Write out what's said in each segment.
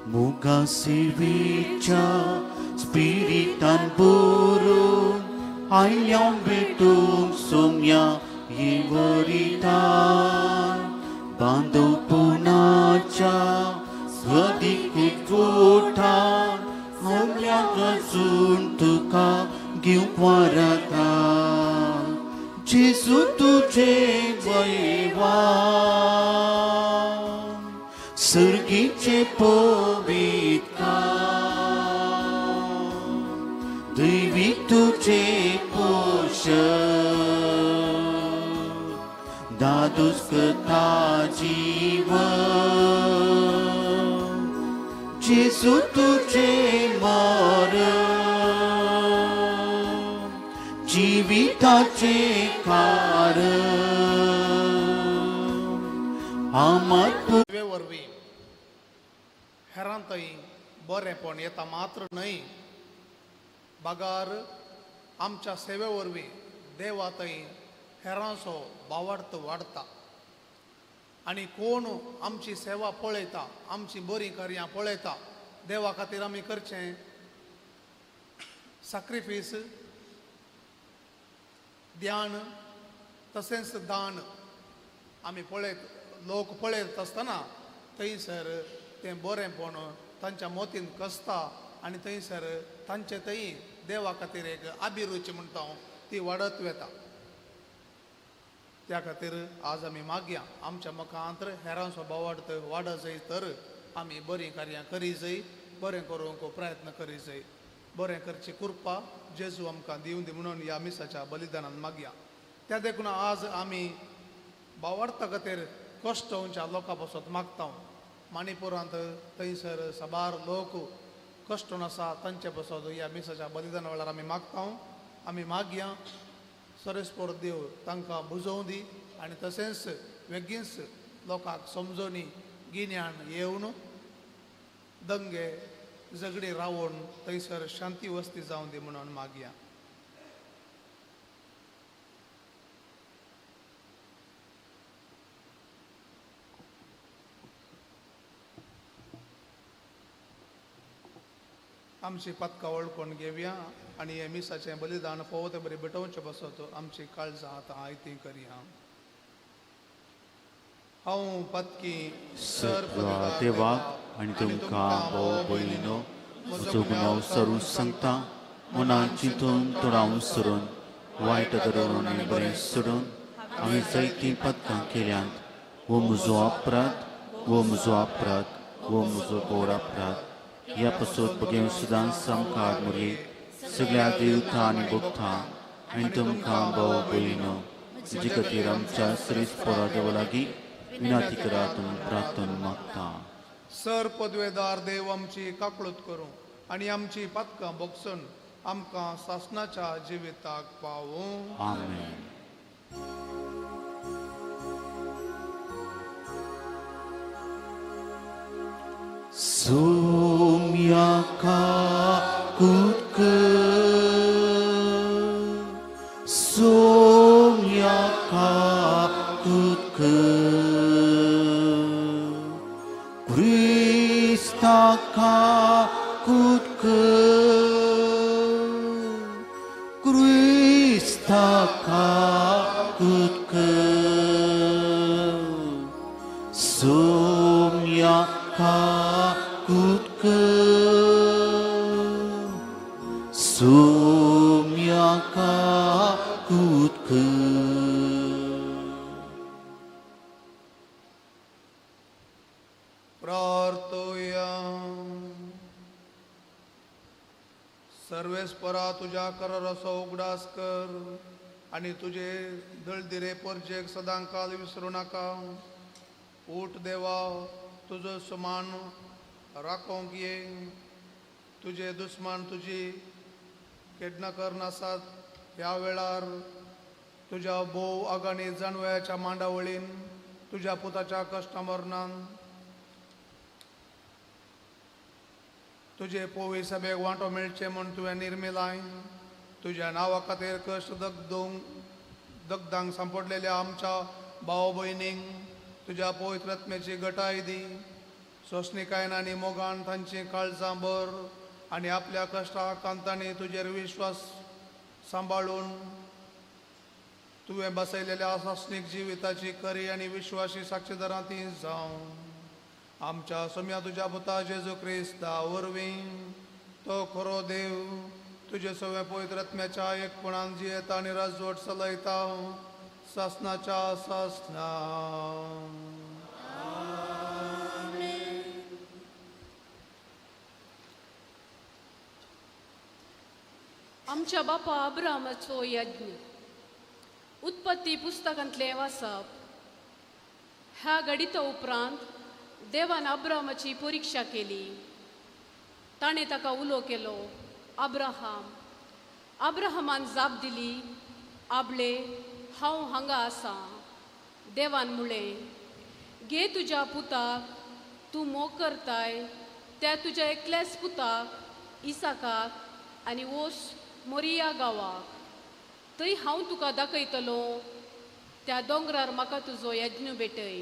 Muga sivicha spiritan burung ayam betung sumya yiveritan bandu punacha sedikit kutan hanya kesuntuka giwarata Jesu तुझे वैवान सर्गीचे पवित्र दैवी तुझे पोषण दादुस कथा जीवन जेसु तुझे मरण जीविताचे कारण आम्हा वरवी हेरांतय बरेपण येता मात्र नाही बागार आमच्या सेवे वरवी देवातय हेरांचो बावार्थ वाढता आणि कोण आमची सेवा पळयता आमची बरी कार्यां पळयता देवा खातीर आमी करचें सॅक्रिफीस ध्यान तसेच दान आमी पळयत लोक पळयत आसतना थंयसर तें बरेंपण तांच्या मोतीन कसता आनी थंयसर तांचे थंय देवा खातीर एक अभिरुची म्हणटा हांव ती वाडत वेता त्या खातीर आज आमी मागया आमच्या मुखांतर हेरांचो बोवार्थ वाडत जाय तर आमी बरीं कार्यां करी जाय बरें करूंक प्रयत्न करी जाय बरें करची कृपा जेजू आमकां दिवं दी म्हणून ह्या मिसाच्या बलिदानान मागया त्या देखून आज आमी भावार्था खातीर कश्ट होवच्या लोकां पासत मागता मणिपुरांत थंयसर साबार लोक कश्टून आसा तांचे पासत ह्या मिसाच्या बलिदाना वेळार आमी मागता आमी मागया सरस्पोर देव तांकां बुजोवं दी आनी तशेंच बेगीनच लोकांक समजोनी गिन्यान येवन दंगे झगडी रावून थंयसर शांती वस्ती जावं दी म्हणून मागया आमची पत्का वळखून घेवया आनी हे मिसाचें बलिदान पवते बरी भेटोवचें बसत आमची काळजां आतां आयती करया हांव पत्की देवाक आनी तुमकां भाव भयणीनो म्हजो गुन्यांव सरून सांगता मनान चिंतून तोडावन सरून वायट धरून आनी बरें सोडून हांवें जायतीं पत्कां केल्यांत वो म्हजो अपराध वो म्हजो घोर अपराध ह्या पासून बगेन सुदां सामकार मुरी सगळ्या देवतां आनी भक्तां आनी तुमकां भाव भयणीनो म्हजे खातीर आमच्या श्रीस्परा देवा लागीं विनंती करात प्रार्थन मागता सर पदवेदार देव आमची काकळूत करूं आनी आमची पत्कां बोगसून आमकां सासणाच्या जिविताक पावूं आमेन सोम्याका कुटकर Kristaka kutkeur Somyaka kutkeur प्रार्थोया सर्वेस्परा तुझ्या कर रसो उगडास कर आणि तुझे दळदिरे परजेक सदां काल विसरू नाका ऊट देवा तुझं समान राखोंक ये तुझे दुस्मान तुझी केडना कर नासात ह्या वेळार तुझ्या बोव आगाणी जानवयाच्या मांडावळीन तुझ्या पुताच्या कश्टा मरणान तुझे पोवी सभेक वांटो मेळचे म्हूण तुवें निर्मिलाय तुझ्या नांवा खातीर कश्ट दगदांक सांपडलेल्या आमच्या भाव भयणींक तुझ्या पवित्र आत्म्याची घटाय दी सोसणीकायन आनी मोगान तांची काळजांबर आनी आपल्या कश्टाकांतांनी तुजेर विश्वास सांबाळून तुवें बसयलेल्या सासणीक जिविताची खरी आनी विश्वासी साक्षीदारां ती जावं आमच्या सोम्या तुज्या पुता जेजू क्रिस्ता वरवीं तो खरो देव तुजे सगळे पवित्र आत्म्याच्या एकपणान जियेता आनी राजवट चलयता सासनाच्या सासना आमच्या बापा अब्राहमाचो यज्ञ उत्पत्ती पुस्तकांतलें वाचप. ह्या घडिता उपरांत देवान अब्राहमाची परिक्षा केली. ताणें ताका उलो केलो, अब्राहम. अब्राहमान जाप दिली, आबले हांव हांगा आसां. देवान म्हळें, घे तुज्या पुताक तूं मोग करताय त्या तुज्या एकल्याच पुताक इसाकाक आनी वोस मोरिया गांवाक. थंय हांव तुका दाखयतलो त्या दोंगरार म्हाका तुजो यज्ञ भेटय.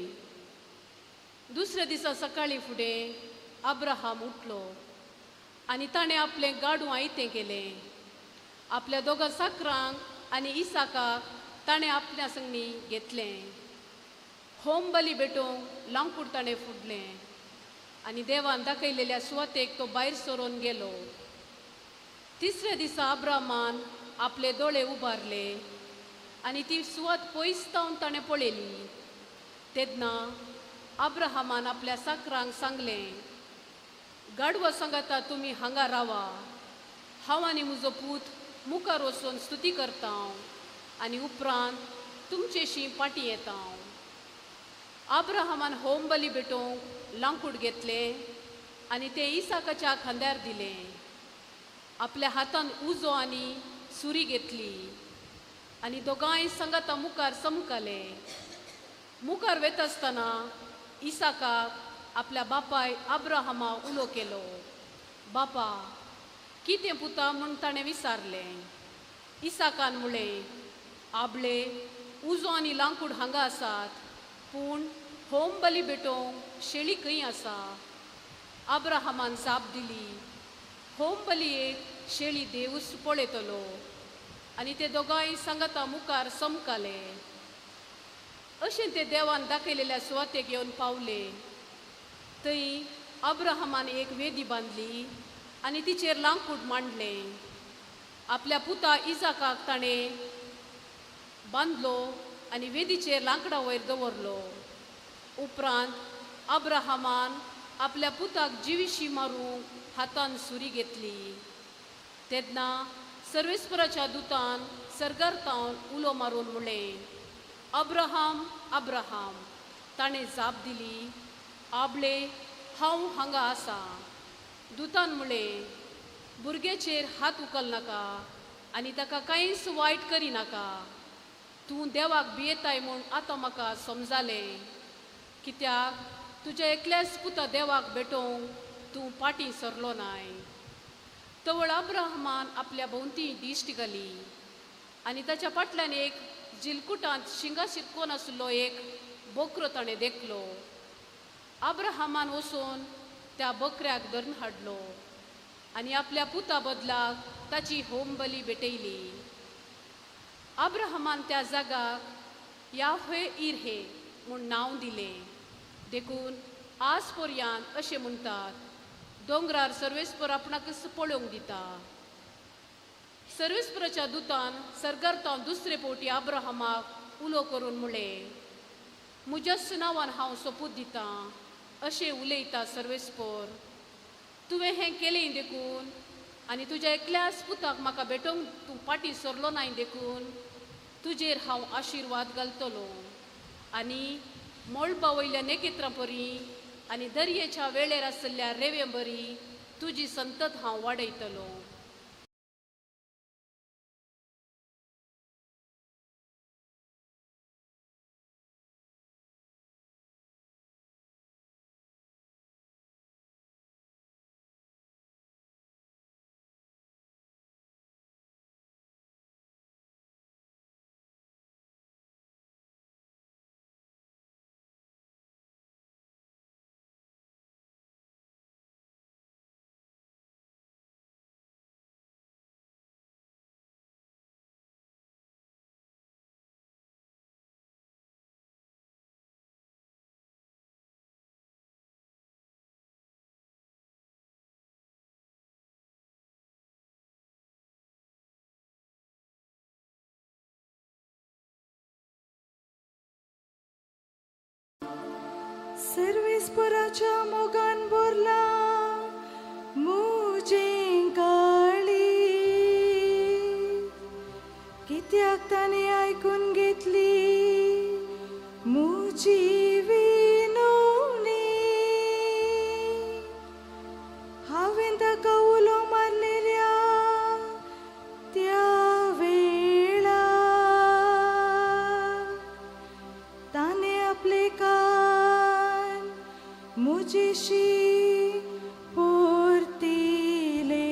दुसऱ्या दिसा सकाळीं फुडें अब्राहम उठलो आनी ताणें आपलें गाडूं आयतें केलें. आपल्या दोगा साकरांक आनी इसाकाक ताणें आपल्या संगणी घेतलें. होम बली भेटोवंक लांकूड ताणें फुडलें आनी देवान दाखयलेल्या सुवातेक तो भायर सरोन गेलो. तिसऱ्या दिसा अब्राहमान आपले दोळे उबारले आनी ती सुवात पयसतावन ताणें पळयली. तेन्ना अब्राहमान आपल्या साकरांक सांगलें, गाडवा सांगाता तुमी हांगा रावा. हांव आनी म्हजो पूत मुखार वचून स्तुती करता आनी उपरांत तुमचेशी पाटी येता. अब्राहमान होम बली भेटोवंक लांकूड घेतलें आनी तें इसाकाच्या खांद्यार दिलें. आपल्या हातान उजो आनी सुरी घेतली आनी दोगांय सांगाता मुखार समकाले. मुखार वता आसतना इसाकाक आपल्या बापाय अब्राहमा उलो केलो, बापा कितें पुता म्हूण ताणें विचारलें. इसाकान म्हळें, आबले उजो आनी लांकूड हांगा आसात पूण होम बली भेटोवंक शेळी खंय आसा. अब्राहमान जाप दिली, होम बलयेक शेळी देवूस पळयतलो. आनी ते दोगांय सांगाता मुखार समकाले. अशें ते देवान दाखयलेल्या सुवातेक येवन पावले. थंय अब्राहमान एक वेदी बांदली आनी तिचेर लांकूड मांडलें. आपल्या पुता इसाकाक ताणें बांदलो आनी वेदीचेर लांकडा वयर दवरलो. उपरांत अब्राहमान आपल्या पुताक जिवीशी मारूंक हातान सुरी घेतली. तेन्ना सर्वेस्पराच्या दुतान सर्गार्थावन उलो मारून म्हळें, अब्राहम अब्राहम. ताणें जाप दिली, आबले हांव हांगा आसां. दुतान म्हळें, भुरग्याचेर हात उखल नाका आनी ताका कांयच वायट करिनाका. तूं देवाक भियेताय म्हूण आतां म्हाका समजालें. कित्याक तुज्या एकल्याच पुता देवाक भेटोवंक तूं पाटी सरलो नाय. तवळ अब्राहमान आपल्या भोंवती दिश्ट घाली आनी ताच्या फाटल्यान एक जिलकुटांत शिंगा शिरकोन आशिल्लो एक बोकरो ताणें देखलो. अब्राहमान वचून त्या बकऱ्याक धरून हाडलो आनी आपल्या पुता बदलाक ताची होम बली भेटयली. अब्राहमान त्या जागाक याह्वे इर्हे म्हूण नांव दिलें. देखून आज पर्यांत अशें म्हणटात, दोंगरार सर्वेस्पर आपणाकच पळोवंक दिता. सर्वेस्पराच्या दुतान सर्गार्थावन दुसरे फावटी अब्राहमाक उलो करून म्हळें, म्हज्याच नांवान हांव सोपूत दितां. अशें उलयता सर्वेस्पर. तुवें हें केलें देखून आनी तुज्या एकल्याच पुताक म्हाका भेटोवंक तूं पाटी सरलो नाय देखून तुजेर हांव आशिर्वाद घालतलो आनी मोळपा वयल्या नेकेत्रां परी आनी दर्येच्या वेळेर आसल्या रेंवे बरी तुजी संतत हांव वाडयतलो. सर्वेस्पराच्या मोगान बोरला मुजें काळी कित्याक ताणे आयकून घेतली मुजी विनवणी हांवें ताका उलो मारलेल्या त्या वेळा ताणे आपले कान मुजेशी पोरतिले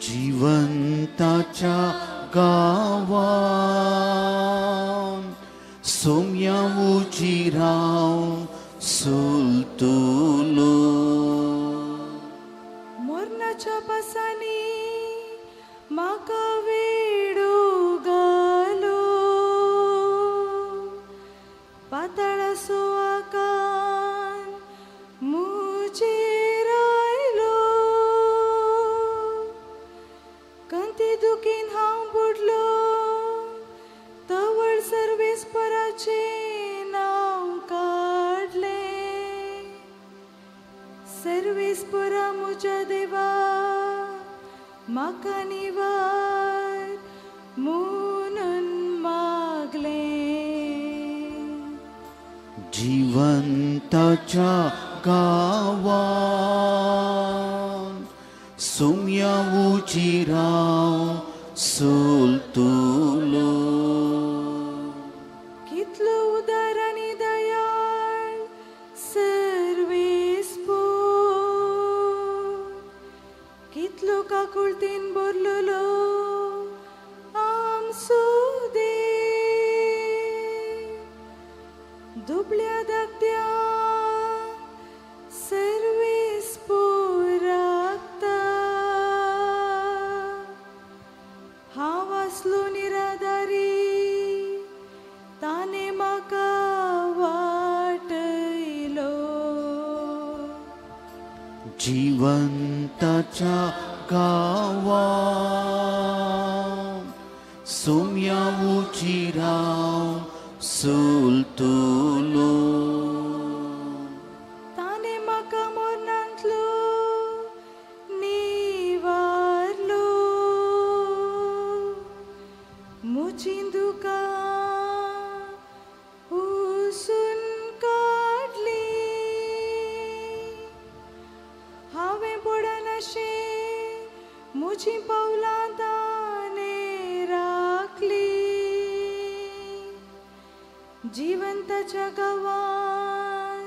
जिवंताच्या गावान सोम्या उजिराव सुलतुलो मोरनाच्या पासांनी म्हाका वेडो घालो पाताळाचो आकान मुजेर आयलो कंती दुखीन हांव बुडलो तवळ सर्वेस्पराचें नांव काडलें सर्वेस्परा म्हज्या देवा म्हाका निवार म्हणून मागलें जिवंताच्या गावान सोम्या उजिराव सुलतुलो कितलो उदार आनी दयाळ सर्वेस्पर कितलो काकुळतीन बोरलेलो आमचो देव दुबळ्या धाकट्या सर्वेस्पराकता हांव आसलो निराधारी ताणे म्हाका वाटयलो जिवंताच्या गावान सोम्या उजिराव सुलतुलो ताणे म्हाका मोरणांतलो निवारलो मुजी दुकां पुसून काडली हांवें पडनाशें मुजी पावलां ताणे राखली जिवंताच्या गावान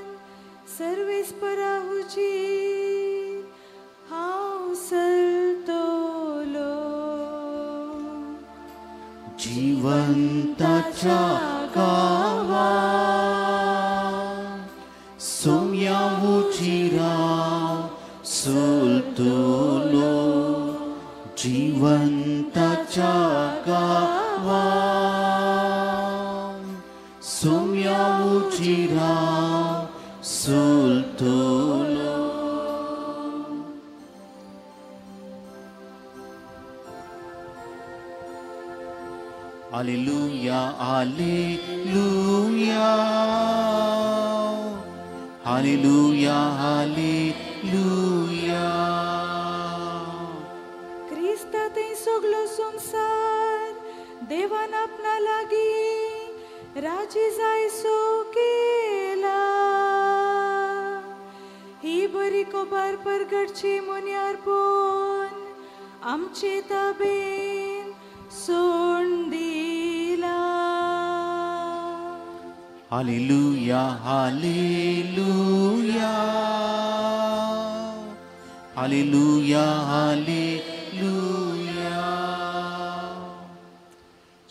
सर्वेस्परा हुजीर हांव सरतलो जिवंताच्या गावान सोम्या उजिराव सुलतुलो जिवंताच्या गावान सोम्या उजिराव सुलतुलो Alleluia, Alleluia, Alleluia, Alleluia. क्रिस्ता थंय सगलो संसार देवान आपणा लागीं राजी जायसो केला ही बरी खबर परगटची मुन्यारपण आमचे ताबेन सोड दिला Alleluia, Alleluia, Alleluia, Alleluia.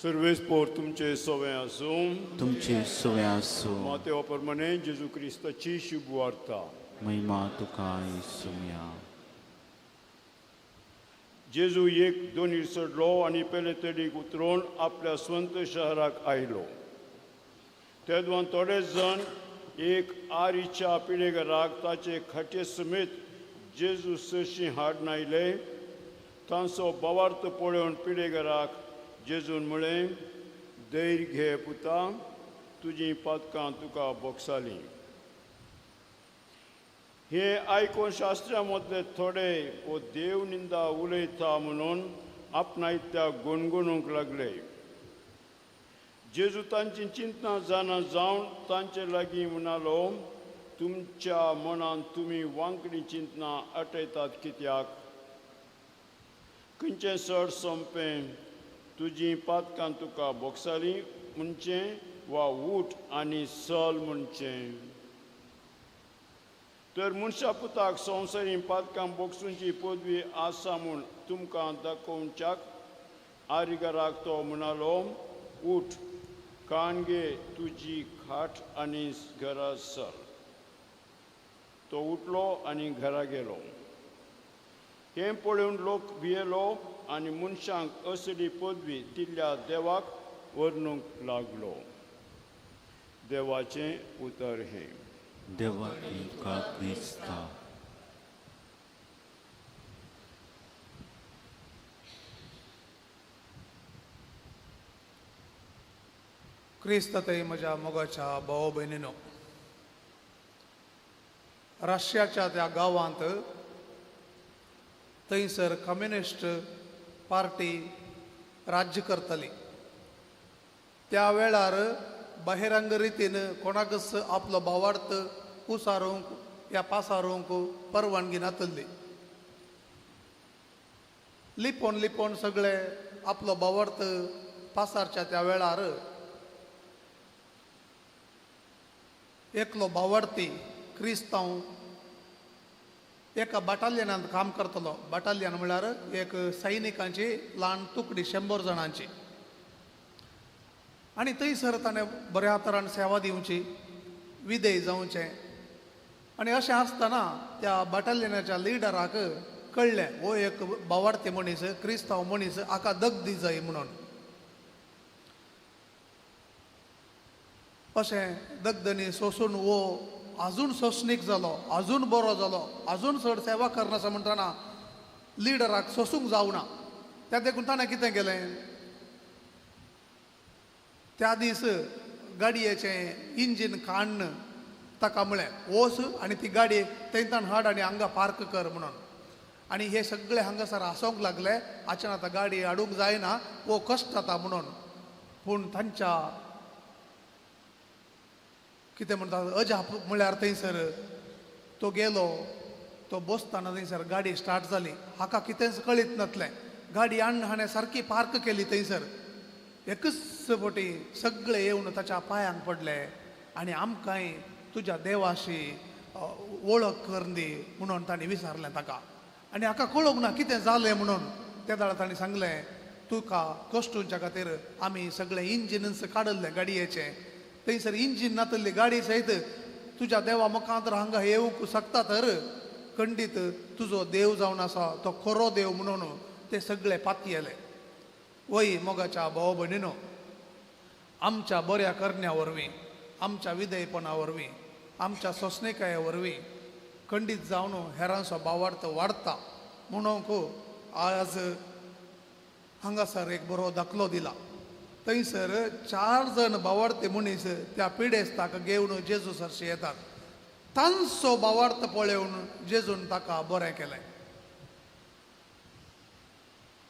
सर्वेस्पोर तुमचे सवय आसूं तुमचे सोय आसूं मातेवा प्रमाणे जेजू क्रिस्ताची शुभ वार्ता महिमा तुका येसुया. जेजू एक दोनीर चडलो आनी पयले तडीक उतरून आपल्या स्वंत शहराक आयलो. तेदवान थोडे जण एक आरीच्या पिडेगराक ताचे खाटे समेत जेजू सरशी हाडून आयले. तांचो भावार्थ पळोवन पिडेगराक जेजून म्हळें, धैर्य घे पुता, तुजीं पातकां तुका बोगसालीं. हे आयकून शास्त्रा मदले थोडे वो देव निंदा उलयता म्हणून आपणायत्या गुणगुणूंक लागले. जेजू तांची चिंतना जाणा जावन तांचे लागीं म्हणालो, तुमच्या मनान तुमी वांकडी चिंतना आटयतात कित्याक? खंयचें सड सोंपें तुजीं पातकां तुका बोगसालीं म्हणचें वा ऊठ आनी चल म्हणचें? तर मनशा पुताक संवसारीं पातकां बोगसूंची पदवी आसा म्हूण तुमकां दाखोवच्याक आरिगाराक तो म्हणालो, उठ, काणगे तुजी खाट आनी घरा चल. तो उठलो आनी घरा गेलो. हें पळोवन लोक भियेलो आनी मनशांक असली पदवी दिल्ल्या देवाक वर्णूंक लागलो. देवाचें उतर हें. देवा तुका क्रिस्ता. क्रिस्ततय म्हज्या मोगाच्या भाव भयणीनो, रशियाच्या त्या गांवांत थंयसर कम्युनिस्ट पार्टी राज्य करताली. त्या वेळार बहिरंग रितीन कोणाकच आपलो भावार्थ उसारूंक या पासारूंक परवानगी नासली. लिपोवन लिपोवन सगळे आपलो भावार्थ पासारच्या त्या वेळार एकलो भावार्थी क्रिस्तांव एका बटालियनांत काम करतलो. बटालियन म्हळ्यार एक सैनिकांची ल्हान तुकडी 100 जाणांची. आनी थंयसर ताणें बऱ्या तरान सेवा दिवची, विधेय जावचें. आनी अशें आसतना त्या बटालियनाच्या लिडराक कळ्ळें हो एक भावार्थी मनीस, क्रिस्तांव मनीस हाका दगदी जाय म्हणून. अशें दगदनी सोसून वो अजून सोसणीक जालो, अजून बरो जालो, अजून चड सेवा करनासा म्हणटना लिडराक सोसूंक जावना. त्या देखून ताणें कितें केलें, त्या दीस गाडयेचें इंजीन काडन ताका म्हळें वच आनी ती गाडी थंयच्यान हाड आनी हांगा पार्क कर म्हणून. आनी हे सगळे हांगासर आसोंक लागले. हाच्यान आतां गाडी हाडूंक जायना, वो कश्ट जाता म्हणून. पूण तांच्या कितें म्हणटा अजाप म्हळ्यार थंयसर तो गेलो, तो बसताना थंयसर गाडी स्टार्ट जाली. हाका कितेंच कळीत नासलें. गाडी हाणें सारकी पार्क केली थंयसर. एकच फावटी सगळे येवन ताच्या पांयांक पडले आनी आमकांय तुज्या देवाशी वळख कर दी म्हणून ताणें विचारलें ताका. आनी हाका कळोंक ना कितें जालें म्हणून. त्या दाळा ताणें सांगलें, तुका कश्टूंच्या खातीर आमी सगळें इंजिनच काडल्लें गाडयेचें. थंयसर इंजीन नातल्ली गाडी सयत तुज्या देवा मुखांतर हांगा येवंक शकता तर खंडीत तुजो देव जावन आसा तो खरो देव म्हणून ते सगळे पातयेले. वय मोगाच्या भाव भयणीनो, आमच्या बऱ्या करण्या वरवीं, आमच्या विधेयपणा वरवीं, आमच्या सोसणेकाये वरवीं खंडीत जावन हेरांचो भावार्थ वाडटा म्हणून आज हांगासर एक बरो दाखलो दिला. थंयसर 4 जण भावार्थी मनीस त्या पिडेस्ताक घेवन जेजू सरशी येतात. तांचो भावार्थ पळोवन जेजून ताका बरें केलें.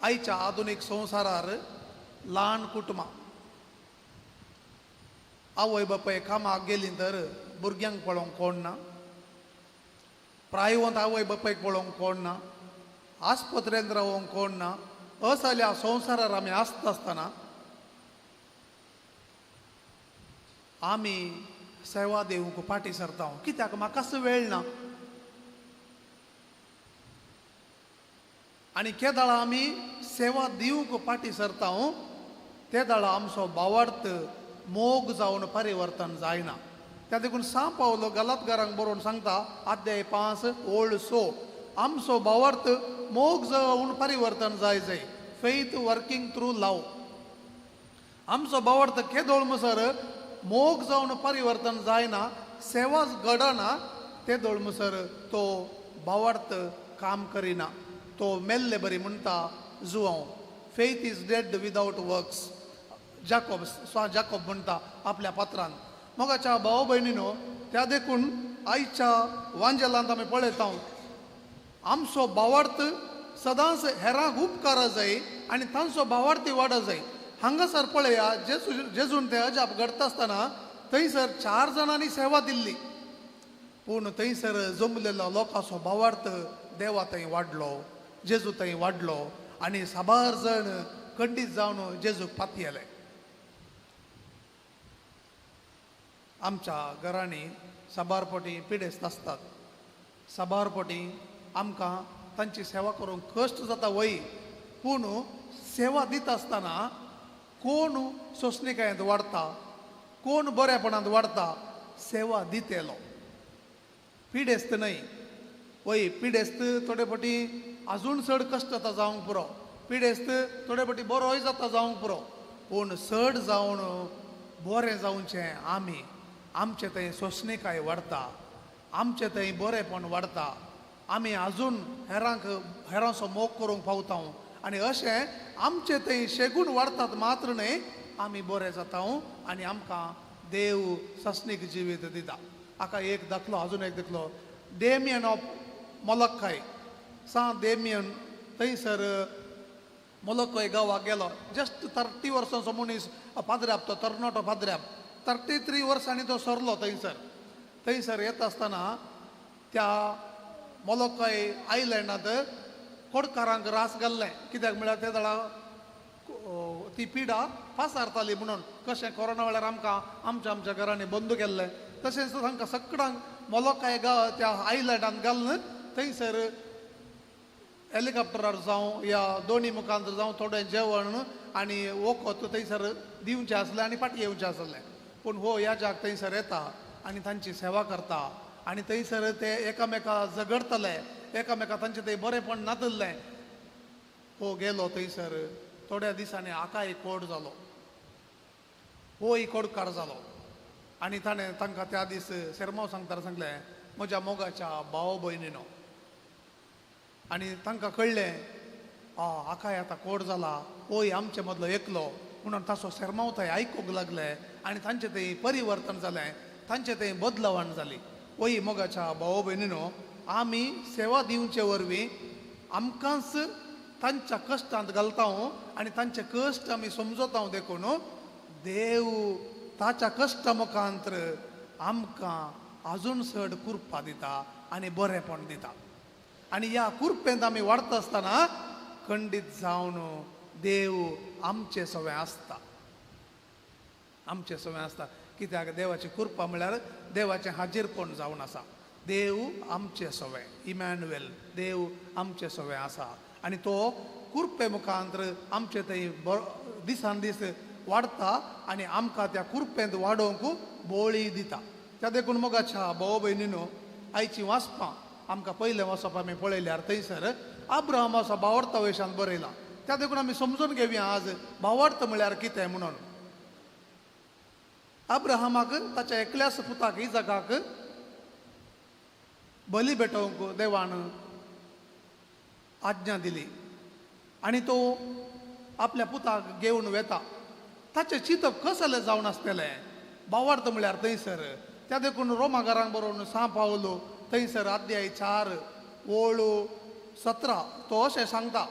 आयच्या आधुनीक संवसारार ल्हान कुटुंबां, आवय बापाय कामाक गेलीं तर भुरग्यांक पळोवंक कोण ना, प्रायवंत आवय बापायक पळोवंक कोण ना, आस्पत्रेंत रावंक कोण ना. असल्या संवसारार आमी आसता आसतना आमी सेवा दिवंक फाटी सरता. कित्याक म्हाकाच वेळ ना. आनी केदाळा आमी सेवा दिवंक फाटी सरता ते दाळा आमचो भावार्थ मोग जावन परिवर्तन जायना. त्या देखून सा पावलो गलातकारांक बरोवन सांगता, अध्याय 5 ओळ 6, आमचो भावार्थ मोग जावन परिवर्तन जाय. फेथ वर्किंग थ्रू लव. आमचो भावार्थ केदोळ म्हणसर मोग जावन परिवर्तन जायना, सेवा घडना ते दोळ म्हणसर तो भावार्थ काम करिना. तो मेल्ले बरी म्हणटा जुवांव. Faith is dead without works. Jacob म्हणटा आपल्या पात्रान. मोगाच्या भाव भयणीनो, त्या देखून आयच्या वांजेलांत आमी पळयता आमचो भावार्थ सदांच हेरांक उपकार जाय आनी तांचो भावार्थी वाडा जाय. हांगासर पळया जेजून ते अजाप घडता आसतना थंयसर 4 जाणांनी सेवा दिल्ली, पूण थंयसर जमलेलो लोकांचो भावार्थ देवा थंय वाडलो, जेजू थंय वाडलो आनी साबार जण खंडीत जावन जेजूक पातयेले. आमच्या घरांनी साबारपटी पिडेस्त आसतात. साबारपटी आमकां तांची सेवा करूंक कश्ट जाता वय, पूण सेवा दिता आसतना कोण सोंसणिकायेंत वाडटा, कोण बरेपणांत वाडटा, सेवा दितेलो. पिडेस्त न्हय वय, पिडेस्त थोडे फावटी आजून चड कश्ट जाता जावंक पुरो, पिडेस्त थोडे फावटी बरोय जाता जावंक पुरो, पूण चड जावन बरें जावचें आमी, आमचे थंय सोंसणिकाय वाडटा, आमचे थंय बरेपण वाडटा, आमी आजून हेरांचो मोग करूंक पावता आनी अशें आमचे थंय शेगूण वाडटात मात्र न्हय, आमी बरे जाता आनी आमकां देव सस्नीक जिवीत दिता. हाका एक दाखलो, आजून एक दाखलो, डेमियन ऑफ मोलक्काय. डेमियन थंयसर मोलक्काय गांवाक गेलो. जस्ट 30 वर्सांचो मनीस, पाद्र्याप, तो तरणाटो पाद्र्याप, 33 वर्सांनी तो सरलो थंयसर येता आसतना त्या मोलक्काय आयलँडांत कोडकारांक रास घाल्लें. कित्याक म्हळ्यार त्या वेळार ती पिडा पासारताली म्हणून. कशें कोरोना वेळार आमकां आमच्या घरांनी बंद केल्लें, तशेंच तांकां सगळ्यांक मोलक्काय त्या आयलँडांत घालून थंयसर हेलिकॉप्टरार जावं या दोनी मुखांत जावं थोडें जेवण आनी वखद थंयसर दिवचें आसलें आनी फाटीं येवचें आसलें. पूण हो ह्या जाग थंयसर येता आनी तांची सेवा करता आनी थंयसर ते एकामेका झगडतले, एकामेका तांचे थंय बरेपण नातल्लें. हो गेलो थंयसर, थोड्या दिसांनी आकाय कोड जालो, होय कोडकार जालो आनी ताणें तांकां त्या दीस सेरमांव सांगतना सांगलें, म्हज्या मोगाच्या भाव भयणीनो. आनी तांकां कळ्ळें आकाय आतां कोड जाला, होय आमचे मदलो एकलो म्हणून ताचो सेरमांव थंय आयकूंक लागले आनी तांचें थंय परिवर्तन जालें, तांचें थंय बदलावण जाली. वय मोगाच्या भाव भयणीनो, आमी सेवा दिवचे वरवीं आमकांच तांच्या कश्टांत घालता आनी तांचे कश्ट आमी समजता देखून देव ताच्या कश्टा मुखांतर आमकां आजून चड कुरपा दिता आनी बरेपण दिता. आनी ह्या कुरपेंत आमी वाडटा आसतना खंडीत जावन देव आमचे सवय आसता, आमचे सवय आसता. कित्याक देवाची कुरपा म्हळ्यार देवाचें हाजीरपण जावन आसा. देव आमचे सवय, इमॅन्युएल, देव आमचे सवय आसा आनी तो कुरपे मुखांतर आमचे थंय दिसान दीस वाडटा आनी आमकां त्या कुरपेंत वाडोवंक बोळी दिता. त्या देखून मोगाच्या भाव भयणीनो, आयची वाचपां आमकां पयलें वचप आमी पळयल्यार थंयसर अब्राहमाचो भावार्था वयशान बरयलां. त्या देखून आमी समजून घेवया आज भावार्थ म्हळ्यार कितें म्हणून. अब्राहमाक ताच्या एकल्याच पुताक इजाकाक बली भेटोवंक देवान आज्ञा दिली आनी तो आपल्या पुताक घेवन वेता. ताचें चिंतप कसलें जावन आसतलें. भावार्थ म्हळ्यार थंयसर त्या देखून रोमाकारांक बरोवन 6 पावलो थंयसर अध्याय 4 ओळ 17 तो अशें सांगता,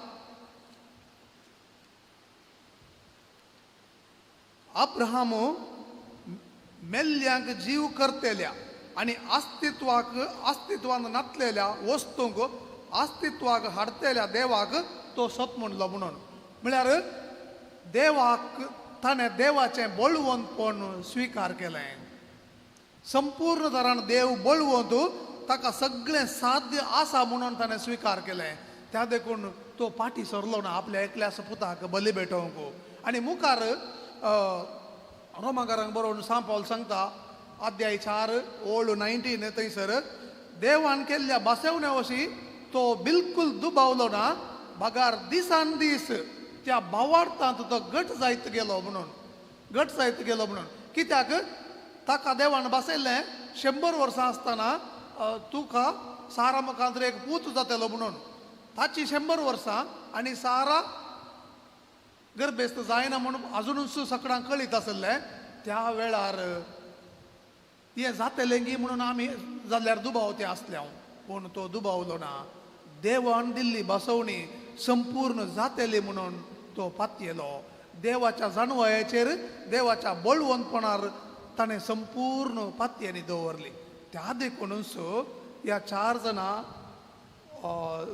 अब्राहम मेल्ल्यांक जीव करतेल्या आनी अस्तित्वान नातलेल्या वस्तूंक अस्तित्वाक हाडतेल्या देवाक तो सत म्हणलो म्हणून. म्हळ्यार देवाक ताणें देवाचें बळवंतपण स्विकार केलें. संपूर्ण तरान देव बळवंत, ताका सगळें साध्य आसा म्हणून ताणें स्विकार केलें. त्या देखून तो फाटीं सरलो ना आपल्या एकल्याच पुताक बली भेटोवंक. आनी मुखार रोमाकारांक बरोवन 6 पावल सांगता अध्याय 4 ओळ 19 थंयसर देवान केल्ल्या बासेवण्या वशी तो बिलकुल दुबावलो ना, भागार दिसान दीस त्या भावार्थांत तो घट जायत गेलो म्हणून. कित्याक ताका देवान बसयल्लें 100 वर्सां आसतना तुका सारा मुखांतर एक पूत जातलो म्हणून. ताची 100 वर्सां आनी सारा गर्भेस्त जायना म्हणून अजून सगळ्यांक कळीत आसले त्या वेळार हे जातलेंगी म्हणून आमी जाल्यार दुबावते आसले पूण तो दुबावलो ना. देवान दिल्ली बसवणी संपूर्ण जातेली म्हणून तो पातयेलो. देवाच्या जाणवयाचेर देवाच्या बळवंतपणार ताणें संपूर्ण पातयेनी दवरली. त्या देखूनच ह्या 4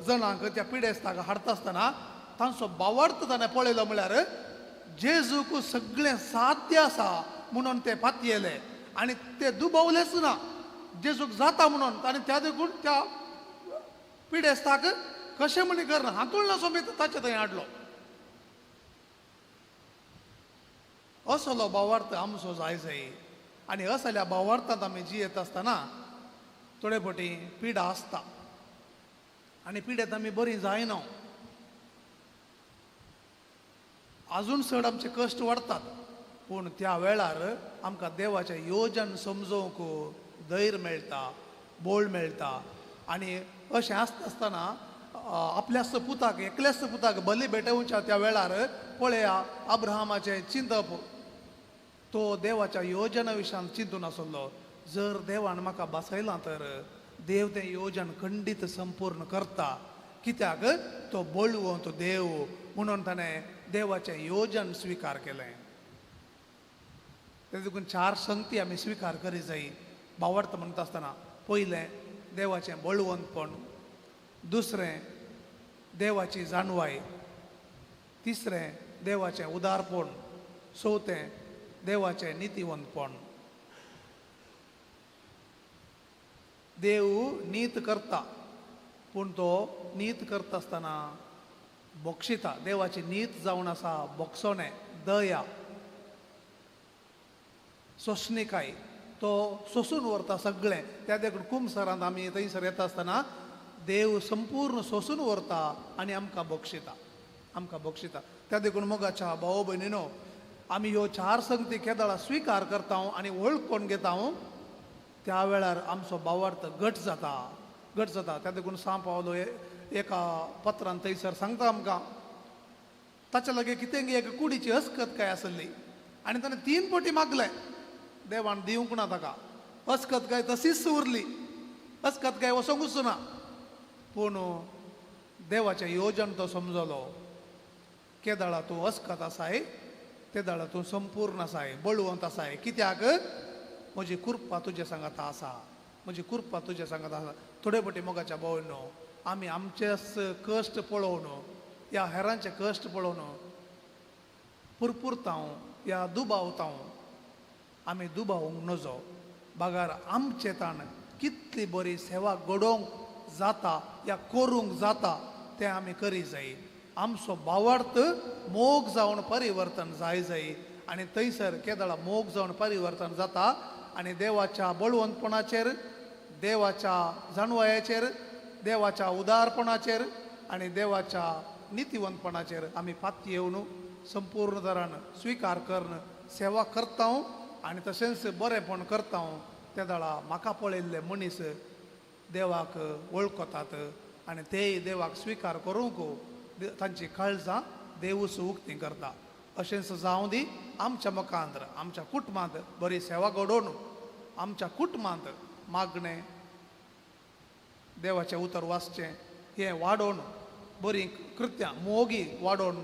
जाणांक त्या पिडेस्ताक हाडटा आसतना तांचो भावार्थ ताणें पळयलो म्हळ्यार जेजूक सगळें साध्य आसा म्हणून ते पातयेले आनी ते दुबावलेच ना. जेजूक जाता म्हणून ताणें त्या देखून त्या पिडेस्ताक कशें म्हणी करना हातूंतलो समेत ताचे थंय हाडलो. असलो भावार्थ आमचो जाय जाय. आनी असल्या भावार्थांत आमी जियेत आसतना थोडे फावटी पिडा आसता आनी पिडेंत आमी बरीं जायना. अजून चड आमचे कश्ट वाडटात पूण त्या वेळार आमकां देवाचें योजन समजोवंक धैर्य मेळटा, बोळ मेळटा. आनी अशें आसतना आपल्याच पुताक एकल्याच पुताक बली भेटोवच्या त्या वेळार पळया अब्राहमाचें चिंतप. तो देवाच्या योजना विशयान चिंतून आसलो. जर देवान म्हाका बसयलां तर देव तें योजन खंडीत संपूर्ण करता. कित्याक तो बळवंत देव म्हणून ताणें देवाचें योजन स्विकार केलें. ते देखून 4 संगती आमी स्विकार करी जाय. भावार्थ म्हणटा आसतना पयलें देवाचें बळवंतपण, दुसरें देवाची जाणवाय, तिसरें देवाचें उदारपण, चवथें देवाचें नितीवंतपण. देव नीत करता पूण तो नीत करता आसतना बक्षिता. देवाची नीत जावन आसा बक्षोणें, दया, सोंसणीकाय. तो सोसून व्हरता सगळें. त्या देखून कुंभसरांत आमी थंयसर येता आसतना देव संपूर्ण सोसून व्हरता आनी आमकां बक्षिता, आमकां बक्षिता. त्या देखून मोगाच्या भाव भयणीनो आमी ह्यो 4 संगती केदळां स्विकार करता आनी वळखून घेता त्या वेळार आमचो भावार्थ घट जाता, घट जाता. त्या देखून सांत पावलो एका पत्रांत थंयसर सांगता आमकां ताचे लगे कितें एक कुडीची हस्कत काय आसली आनी ताणें 3 फावटी मागलें. देवान दिवंक ना ताका. हस्कत काय तशीच उरली, हस्कत काय वसोंकूच ना. पूण देवाचें योजन तो समजलो. केदळा तूं हस्कत आसाय, तेदळा तूं संपूर्ण आसाय, बळवंत आसाय. कित्याक म्हजी कृपा तुजे सांगात आसा, म्हजी कृपा तुजे सांगात आसा. थोडे फावटी मोगाच्या भयणो आमी आमचेच कश्ट पळोवन या हेरांचे कश्ट पळोवन पुरपुरता या दुबावता आमी दुबावूंक नजो. बागार आमचे ताण कितली बरी सेवा घडोवंक जाता या करूंक जाता तें आमी करी जाय. आमचो भावार्थ मोग जावन परिवर्तन जाय जाय. आनी थंयसर केदळा मोग जावन परिवर्तन जाता आनी देवाच्या बळवंतपणाचेर, देवाच्या जाणवयाचेर, देवाच्या उदारपणाचेर आनी देवाच्या नितीवंतपणाचेर आमी पाती येवन संपूर्ण तरान स्विकार करून सेवा करता आनी तशेंच बरेंपण करता. त्या दाळा म्हाका पळयल्ले मनीस देवाक वळखतात आनी तेय देवाक स्विकार करूंक तांची काळजां देवूच उक्ती करता. अशेंच जावं दी आमच्या मकांत, आमच्या कुटुंबांत बरी सेवा घडोवन आमच्या कुटुंबांत मागणें, देवाचें उतर वाचचें हें वाडोवन बरीं कृत्यां मोगी वाडोवन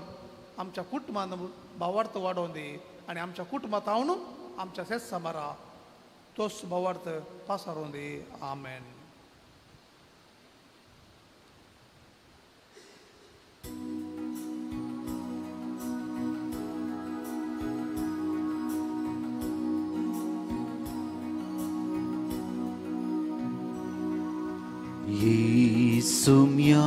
आमच्या कुटुंबांत भावार्थ वाडोवन दी आनी आमच्या कुटुंबांत हांव आमच्या शेत समारा तोच भावार्थ पासारून दी. आमेन. येसुम्या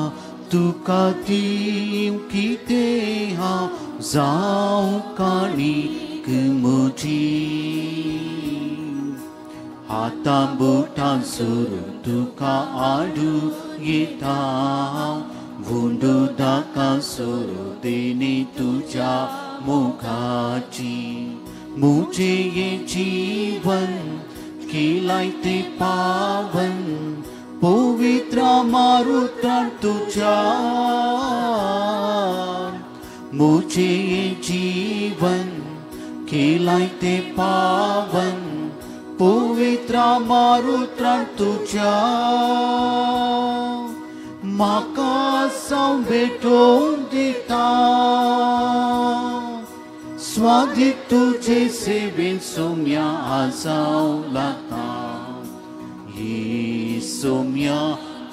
तुका दिव कितें हांव जावं काणीक म्हजी. हातां बोटां सोरून तुका आडू येता वुंडू दाका सोरो देणे तुज्या मोगाची. मुझे ये जीवन केलाय ते पावन पवित्र मारुतान तुझ्या. मुझे ये केलाय ते पावन पवित्र मारुत्रान तुझ्या म्हाका साव भेटोवन दिता स्वादीक तुझे सेवेन सोम्या आसाव लागता ही सोम्या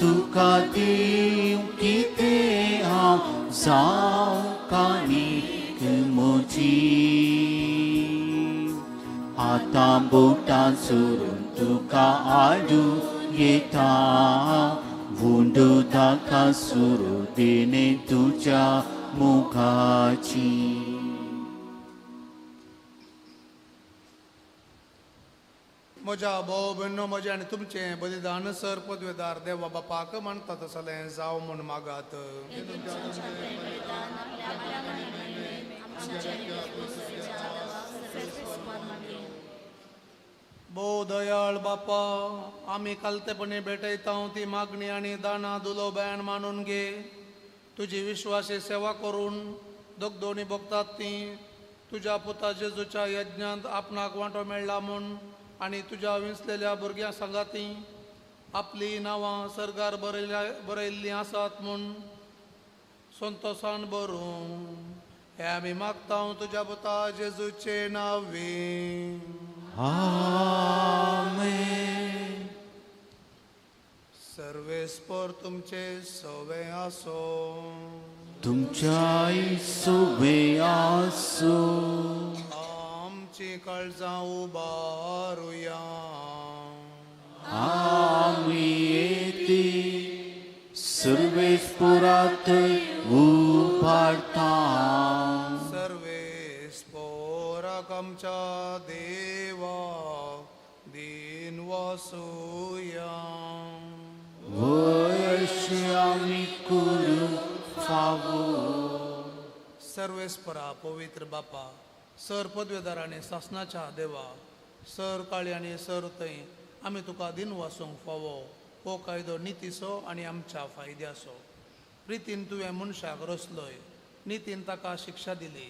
तुका देव कितें हांव जाव काणीक म्हजी हातां बोटां चोरून तुका आडू येता वुंडो ताका सुरू देणे तुझ्या मुखाची म्हज्या भाव भयणो म्हजे आनी तुमचे बलिदान सर पदवेदार देवा बापाक म्हणटा तसलें जाव म्हूण मागात भोव दयाळ बापा आमी कालतेपणी भेटयता ती मागणी आनी दाना दुलो बयान मानून घे तुजी विश्वासी सेवा करून दोनी भोगतात ती तुज्या पुता जेजूच्या यज्ञांत आपणाक वांटो मेळ्ळा म्हूण आनी तुज्या विंचलेल्या भुरग्यां सांगाती आपली नांवां सर्गार बरयल्लीं आसात म्हूण संतोशान बरोवन हे आमी मागता तुज्या पुता जेजूचे नांवे आमेन. सर्वेस्पर तुमचे सवे आसो तुमच्या सोबे आसो आमची काळजां उबारुया आमी येते सर्वेस्परात उपाडता सर्वेस्पराक आमच्या देवा दिन वासुया वयशे आमी करू फावो सर्वेस्परा पवित्र बापा सर पदवेदार आनी शासनाच्या देवा सर काळी आनी सर थंय आमी तुका दिन वासूंक फावो हो कायदो नितीसो आनी आमच्या फायद्याचो रितीन तुवें मनशाक रचलोय नितीन ताका शिक्षा दिली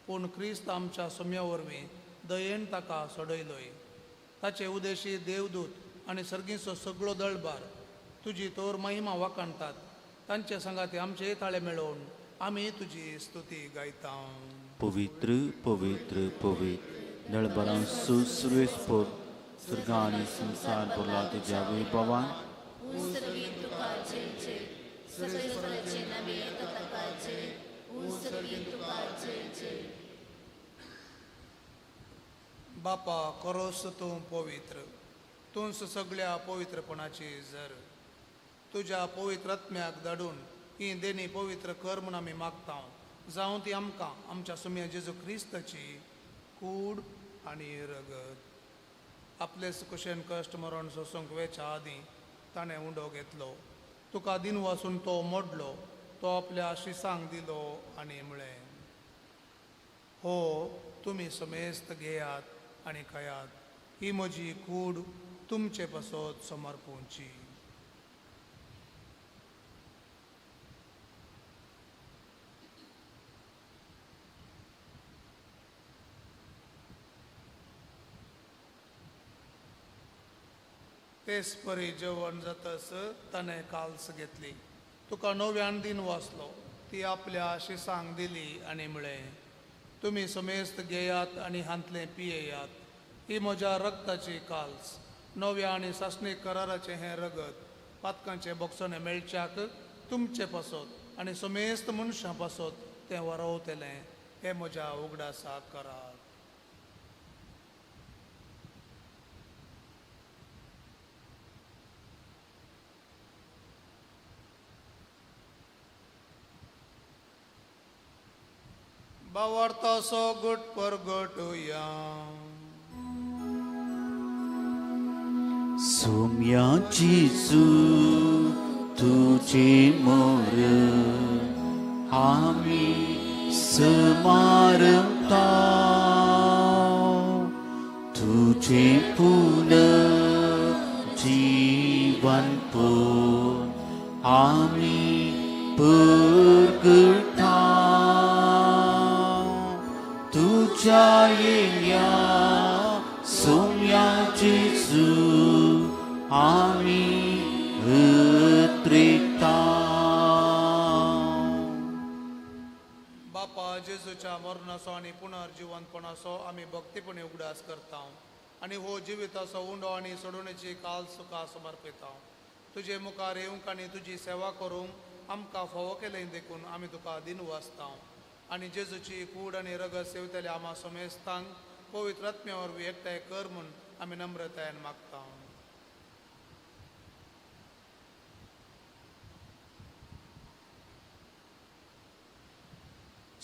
पूण क्रिस्त आमच्या सोम्या वरवीं दयेन ताका सोडयलोय ताचे उदेशी देवदूत आनी सर्गीचो सगळो दळबार तुजी तोर महिमा वाकाणटात तांचे संगाती आमचे ताळे मेळोवन आमी तुजी स्तुती गायता पवित्र पवित्र पवित्र दळबरां सुसुरेस्पर स्वर्ग आनी संसार भरला तुज्या वैभवान बापा करोस तूं पवित्र तूंच सगळ्या पवित्रपणाची झर तुज्या पवित्र आत्म्याक धाडून ही देणी पवित्र कर म्हूण आमी मागता जावं ती आमकां आमच्या सुम्या जेजू क्रिस्ताची कूड आनी रगत आपलेच कुशेन कश्ट मरण सोसूंक वेच्या आदीं ताणें उंडो घेतलो तुका दिन वासून तो मोडलो तो आपल्या शिसांक दिलो आनी म्हळें हो तुमी समेस्त घेयात आनी खायात ही म्हजी कूड तुमचे पासत समर्पूंची तेच परी जेवण जातस ताणें काल्स घेतली तुका नव्यान दिन वाचलो ती आपल्या शिसांक दिली आनी म्हळें तुमी समेस्त घेयात आनी हांतले पियेयात ही म्हज्या रक्ताची काल्स नव्या आनी सासणीक कराराचें हें रगत पातकांचे बोगसोने मेळच्याक तुमचे पासत आनी समेस्त मनशां पासत तें वरवतलें हें म्हज्या उगडासाक करात बावार्थासो गुट परगटुया सोम्याची तुझे मोर आमी समारंभता तुझे पुन जीवनपूर आमी परगटा तुझ्या येया सोम्या जेजू आमी उद्रिक्ता. बापा जेजूच्या मरणाचो आनी पुनर्जिवंतपणाचो आमी भक्तीपणे उगडास करता आनी हो जिविताचो उंडो आनी सोडूणेची काल सुखा समर्पिता. तुजे मुखार येवंक आनी तुजी सेवा करूंक आमकां फोव केलें देखून आमी तुका दिनू आसता आनी जेजूची कूड आनी रगत सेवतले आमा समेस्तांक पवित्र आत्म्या वरवीं एकठांय कर म्हूण आमी नम्रतायेन मागता.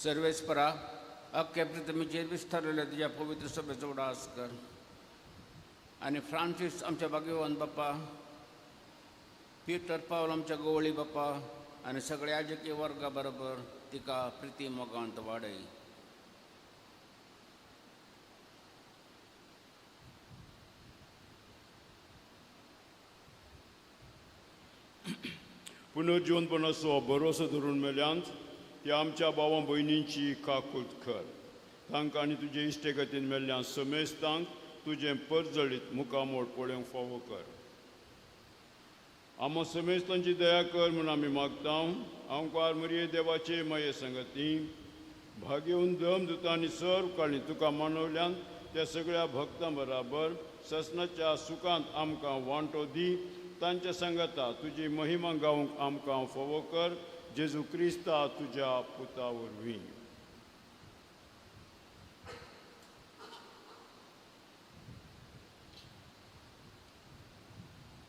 सर्वेस्परा अख्ख्या पृथ्वीचेर विस्तारलेल्या तुज्या पवित्र सभेचो उडास कर आनी फ्रांसीस आमच्या भाग्यवान बापा, पीटर पावल आमच्या गवळी बापा आनी सगळ्या याजकीय वर्गा बरोबर तिका प्रिती मोगांत वाडय. पुनर्जिवनपणाचो भरोसो धरून मेल्यांत त्या आमच्या भावां भयणींची काकूट कर. तांकां आनी तुजे इश्टेगतीन मेल्ल्या समेस्तांक तुजें परजळीत मुखामोड पळोवंक फावो कर. आमो समेस्तांची दया कर म्हूण आमी मागता. आमकां मरिये देवाचे माये संगती भाग्यवन दम आनी सर्व काळी तुका मानवल्यान त्या सगळ्या भक्तां बराबर ससनाच्या सुखांत आमकां वांटो दी. तांच्या संगता तुजी महिमा गावंक आमकां फावो कर. जेजू क्रिस्ता तुज्या पुता वरवीं.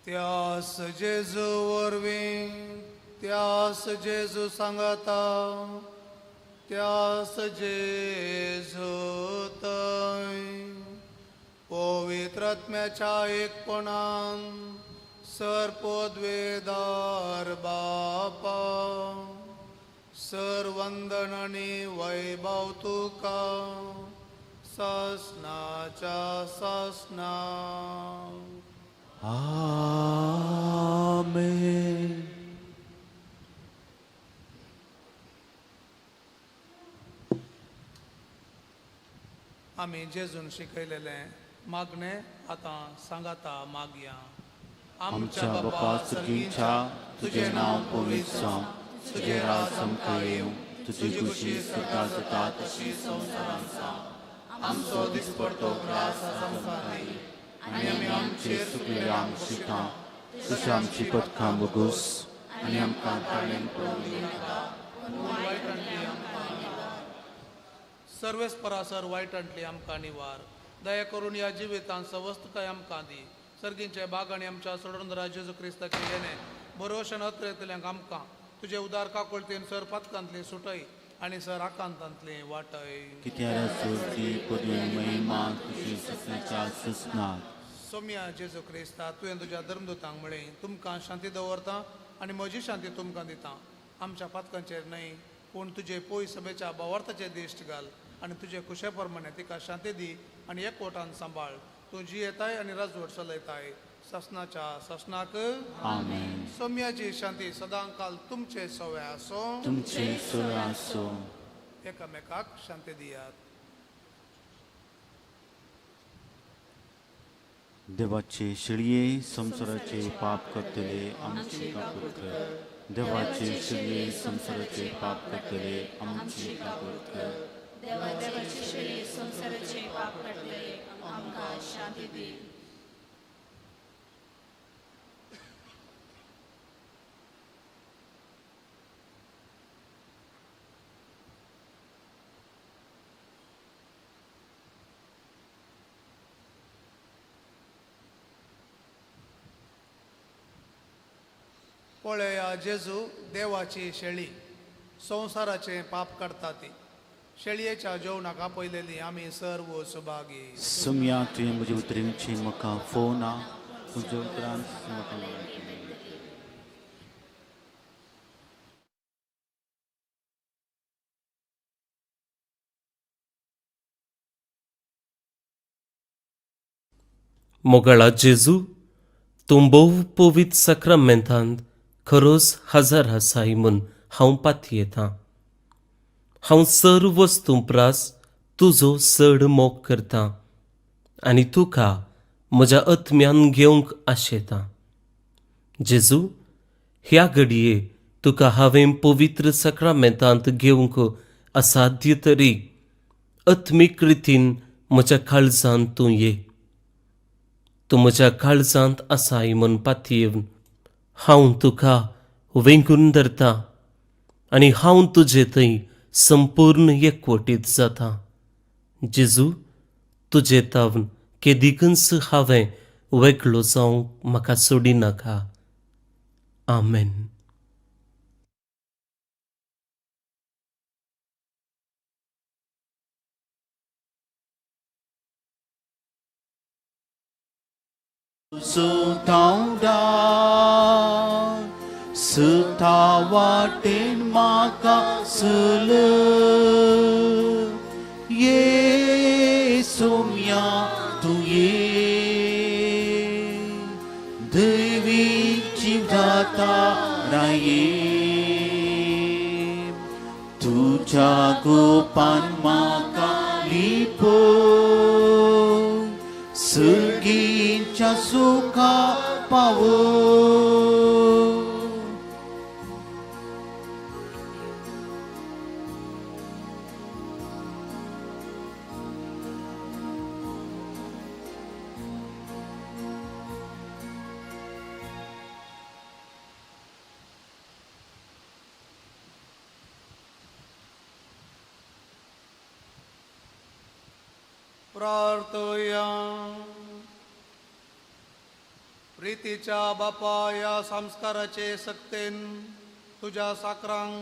त्यास जेजू वरवीं, त्यास जेजू सांगता, त्यास जेजू तय पवित्र आत्म्याच्या एकपणान सर्पोद्वेदार बापा सर्वंदन आनी वैभव तुका सासनाच्या सासना. आमेन. आमी जेजून शिकयलेलें मागणे आतां सांगाता मागया. आमच्या बापा सर्गीच्या तुझे नाव पवित्र जावं, तुझे राज आमकां येवं, तुजी खुशी सदा जाता तशी संवसारांत जावं. आमचो दिसपडटो ग्रास आमकां दी आनी आमी आमचेर चुकलेल्यांक शिता तशी आमची पथकां बोगूस आनी आमकां ताळेन पडूंक दिनाका पूण वायटांतली आमकां निवार. सर्वेस्परासर वायटांतली आमकां निवार. दया करून ह्या जिवितांत सवस्तकाय आमकां दी. सर्गींचे बाग आनी आमच्या सोडून जेजू क्रिस्ताचे येणे भरोशान अत्रेतल्यांक आमकां तुजे उदार काकुळतेन सर पथकांतली सुटय आनी सर आकांतांतली वाटय. कित्याक सोची पदवी महिमा तुजी ससनाच्या ससनात. सोम्या जेजू क्रिस्ता तुवें तुज्या धर्मदूतांक म्हळें तुमकां शांती दवरता आनी म्हजी शांती तुमकां दिता. आमच्या पथकांचेर न्हय पूण तुजे पोय सभेच्या भावार्थाचेर दिश्ट घाल आनी तुजे कुशे प्रमाणे तिका शांती दी आनी एकवटान सांबाळ. तूं जी येताय आनी राजवट चलयताय ससनाच्या ससनाक. आमेन. सोम्याची शांती सदांकाल तुमचे सवे आसो. तुमचे सोय आसो. एकामेकाक शांती दियात. देवाचे शिळये संसाराचे पाप करतले आमची काकूट कर. देवाचे शिळये संसाराचे पाप करतले आमची काकूट कर. देवाचे शिळे संसाराचे पाप करतले आमकां शांती दी. पळया जेजू देवाची शेळी संसाराचे पाप करता ती. शेळयेच्या जेवणाक आपयलेली आमी सर्व सुभागी. सोम्या तुवें म्हजे उतरेंची म्हाका फोन ना तुज्या उतरांत म्हाका मोगाळा जेजू तूं भोव पवित्र सक्रमेंतांत खरोच हजर आसाय म्हूण हांव पातयेतां. हांव सर्व वस्तू प्रास तुजो चड मोग करता आनी तुका म्हज्या आत्म्यान घेवंक आशेता. जेजू, ह्या घडये तुका हांवें पवित्र सक्रामेंतांत घेवंक असाध्य तरी आत्मीक रितीन म्हज्या काळजांत तूं ये. तूं म्हज्या काळजांत आसाय म्हूण पातयेवन हांव तुका वेंगून धरता आनी हांव तुजे थंय संपूर्ण एकवटीत जाता. जेजू, तुजे तावन केदिकच हांवें वेगळो जावंक म्हाका सोडिनाका. आमेन. सुतावडा सुता वाटेन म्हाका चल ये सोम्या तूं ये दैवीक जीवदाता राये तुज्या गोपान म्हाका लिपो सर्गीच्या सुखा पावो. प्रार्थया. प्रीतीच्या बापा, या संस्काराचे सक्तेन तुझ्या साकरांक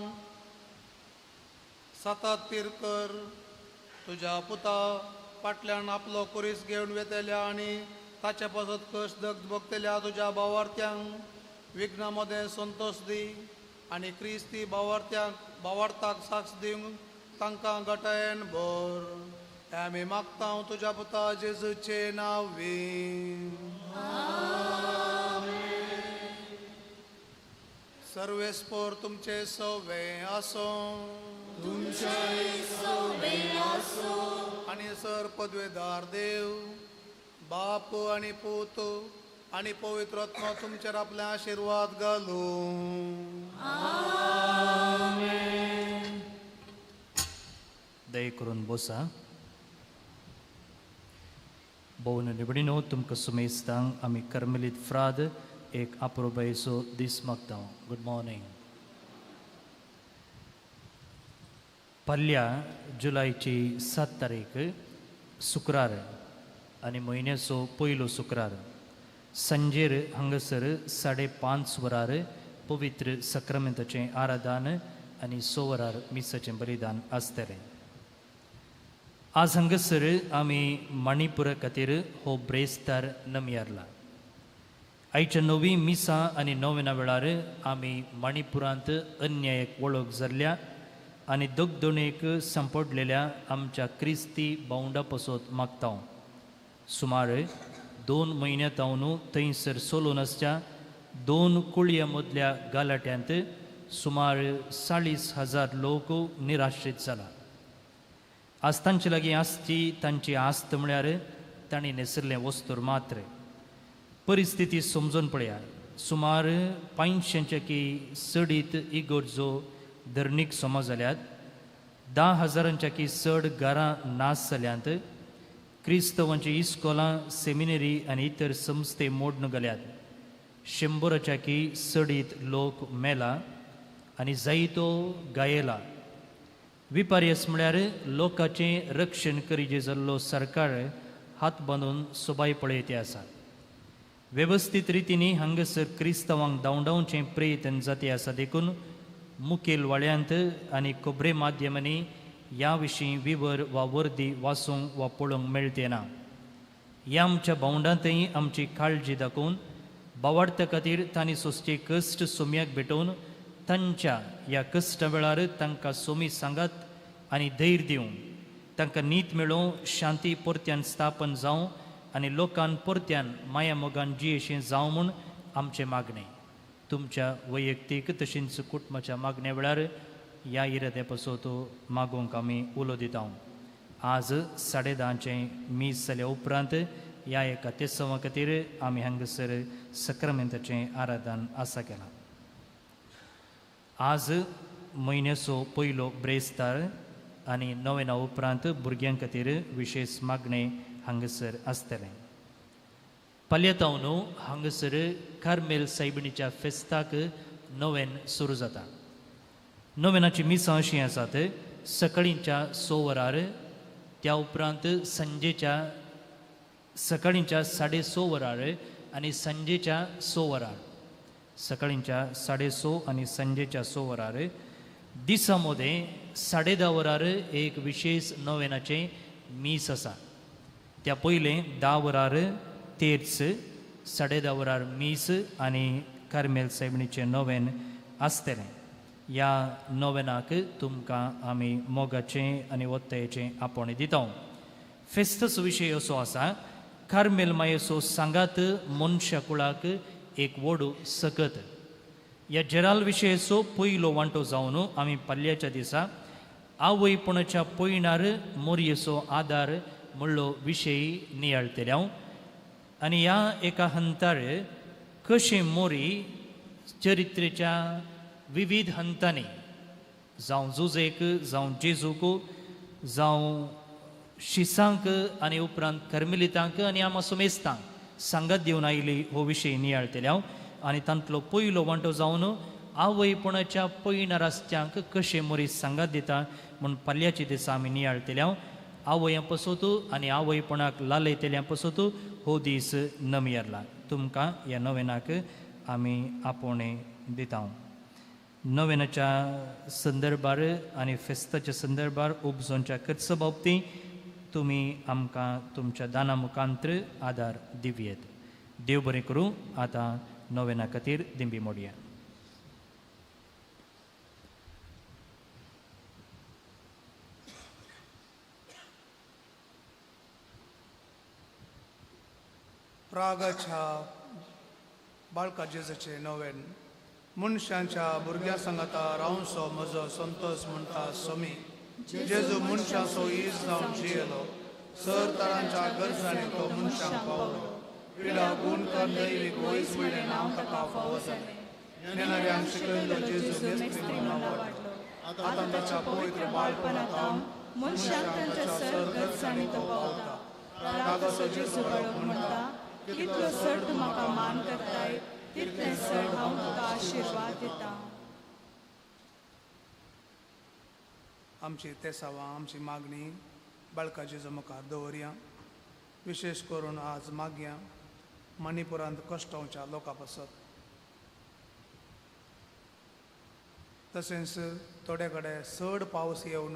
सतत तीर कर. तुझ्या पुता फाटल्यान आपलो कुरीस घेवन वेतेल्या आनी ताचे पसत कश्ट दग्ध भोगतेल्या तुझ्या भावार्थ्यांक विघ्नामध्ये संतोष दी आनी क्रिस्ती भावार्थाक साक्ष दिवंक तांकां गटायन भर. आमी मागता तुझ्या पुता जेजूचे नांवी. सर्वेस्पोर तुमचे सवे आसो आनी सर पदवेदार देव बाप आनी पूत आनी पवित्र आत्मा तुमचेर आपले आशीर्वाद घालू. दय करून बसा. भोवन निवडीनो तुमकां सुमेस्तांक आमी कर्मेलीत फ्राद एक अप्रोबायचो दीस मागता. Good morning. फाल्या जुलायची 7 तारीख शुक्रार आनी म्हयन्याचो पयलो शुक्रार संजेर हांगासर 5:30 वरार पवित्र सक्रामेंताचें आराधन आनी 6 वरार मिसाचें बलिदान आसतलें. आज हांगासर आमी मणिपुरा खातीर हो ब्रेस्तार नमयारला. आयच्या 9वी मिसा आनी 9वेना वेळार आमी मणिपुरांत अन्यायाक वळख जाल्ल्या आनी दोगदोणेक संपडलेल्या आमच्या क्रिस्ती भावंडा पासत मागता. सुमार 2 म्हयन्यांतावन थंयसर सोलोनासच्या 2 कुळया मदल्या गालाट्यांत सुमार 40,000 लोक निराश्रीत जाला. आज तांचे लागीं आसची तांची आस्त म्हळ्यार तांणी नेसरलें वस्तूर मात्र. परिस्थिती समजून पळया. सुमार 500च्याकी चडीत इगर्जो धर्मीक समाज जाल्यात. 10,000च्याकी चड घरां नास जाल्यांत. क्रिस्तवांची इस्कॉलां सेमिनरी आनी इतर संस्थे मोडून गेल्यात. 100च्याकी चडीत लोक मेला आनी जायतो गायेला. विपर्यस म्हळ्यार लोकांचें रक्षण करीजे जाल्लो सरकार हात बांदून सोबाय पळयते आसा. वेवस्थीत रितीनी हांगासर क्रिस्तवांक धांवडावचें प्रयत्न जाते आसा देखून मुखेल वाड्यांत आनी खबरे माध्यमांनी ह्या विशीं विवर वा वर्दी वाचूंक वा पळोवंक मेळटे ना. ह्या आमच्या भावंडांतय आमची काळजी दाखोवन भावार्था खातीर तांणी सोंसचे कश्ट सोम्याक भेटोवन तांच्या ह्या कश्टा वेळार तांकां सोमी सांगात आनी धैर्य दिवं. तांकां नीत मेळोवन शांती परत्यान स्थापन जावं आनी लोकांन परत्यान माया मोगान जियेचें जावं म्हूण आमचें मागणें. तुमच्या वैयक्तीक तशेंच कुटुंबाच्या मागण्या वेळार ह्या इराद्या पासत मागोवंक आमी उलो दिता. आज 10:30 मीस जाल्या उपरांत ह्या एका तेसवा खातीर आमी हांगासर सक्रामेंताचें आराधन आसा केलां. आज म्हयन्याचो पयलो ब्रेस्तार आनी नोवेना उपरांत भुरग्यां खातीर विशेश मागणें हांगासर आसतलें. पाल्येतांव हांगासर कार्मेल सायबिणीच्या फेस्ताक नोवेन सुरू जाता. नोवेनाची मिसां अशीं आसात सकाळींच्या 6 वरार, त्या उपरांत संजेच्या सकाळींच्या 6:30 वरार आनी संजेच्या 6 वरार. सकाळींच्या 6:30 आनी संजेच्या 6 वरार. दिसा मदें 10:30 वरार एक विशेष नोवेनाचें मीस आसा. त्या पयलें 10 वरार तेर्स, 10:30 वरार मीस आनी कार्मेल सायबिणीचें नोवेन आसतलें. ह्या नोवेनाक तुमकां आमी मोगाचें आनी वत्तयेचें आपोवणें दिता. फेस्तस विशय असो आसा, कार्मेल मायेचो सांगात मनशा कुळाक एक व्हड सकत. ह्या जेराल विशयाचो पयलो वांटो जावन आमी पाल्ल्याच्या दिसा आवयपणाच्या पयणार मोरयेचो आदार म्हणलो विशय नियाळतल्या. आनी ह्या एका हंतार कशें मोरी चरित्रेच्या विविध हंतांनी जावं जुजेक, जावं जेजूक, जावं शिसांक आनी उपरांत कर्मेलितांक आनी आमा सुमेस्तांक सांगात दिवन आयली हो विशय नियाळतल्या. आनी तांतलो पयलो वांटो जावन आवयपणाच्या पयणार आसत्यांक कशें मोरी सांगात दिता म्हूण पाल्याच्या दिसा आमी नियाळतल्या. आवयां पसत आनी आवयपणाक लालयतल्यां पसत हो दीस नमियारला. तुमकां ह्या नोवेनाक आमी आपोवणें दिता. नोवेनाच्या संदर्भार आनी फेस्ताच्या संदर्भार उपजोनच्या खर्च बाबतीं तुमी आमकां तुमच्या दाना मुखांत्र आदार दिवयेत. देव बरें करूं. आतां नोवेना खातीर दिंबी मोडया. प्रागाच्या बाळका जेजूचें नोवेन. मनशांच्या भुरग्यां सांगाता रावसो म्हजो संतोष म्हणटा सोमी. जेजू मनशाचो इज जावन जियेलो. सर तरांच्या गरजांनी तो मनशांक पावलो. पिडा गूण कर दैवीक वयस म्हणलें नांव ताका फावो जालें. नेणाऱ्यांक शिकयलो जेजू मेस्त्री म्हणून वाडलो. आतां ताच्या पवित्र बाळपणांत हांव मनशांक तांच्या सर गरजांनी तो पावता. रागाचो जेजू बाळक म्हणटा, कितलो सर तूं म्हाका मान करताय, तितलें सर हांव तुका आशिर्वाद दिता. आमची तेसावां, आमची मागणी बाळका जेजू मुखार दवरया. विशेश करून आज मागया मणिपुरांत कश्टांच्या लोकां पासत. तशेंच थोडे कडेन चड पावस येवन,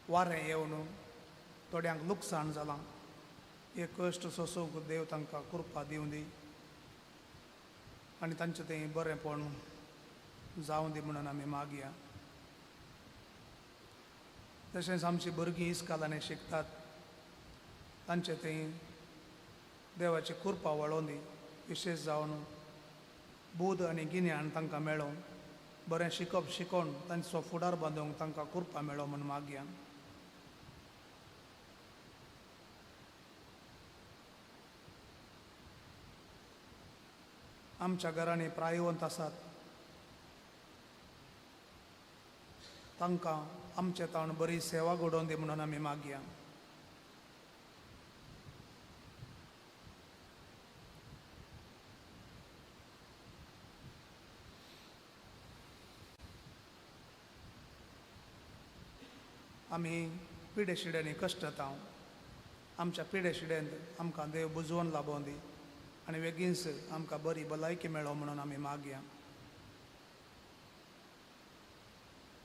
वारें येवन थोड्यांक लुकसाण जालां. हे कश्ट सोसूंक देव तांकां कृपा दिवं दी आनी तांचें तें बरेंपण जावं दी म्हणून आमी मागया. तशेंच आमची भुरगीं इस्कालांनी शिकतात, तांचें तें देवाची कृपा वळोवन दी. विशेश जावन बूध आनी गिन्यान तांकां मेळोवन बरें शिकप शिकोवन तांचो फुडार बांदूंक तांकां कृपा मेळो म्हूण मागया. आमच्या घरांनी प्रायवंत आसात, तांकां आमचे तावन बरी सेवा घडोवन दी म्हणून आमी मागया. आमी पिडे शिड्यांनी कश्टतांव. आमच्या पिडे शिड्यांत आमकां देव बुजवून लाबोवन दी आनी बेगीनच आमकां बरी भलायकी मेळो म्हणून आमी मागया.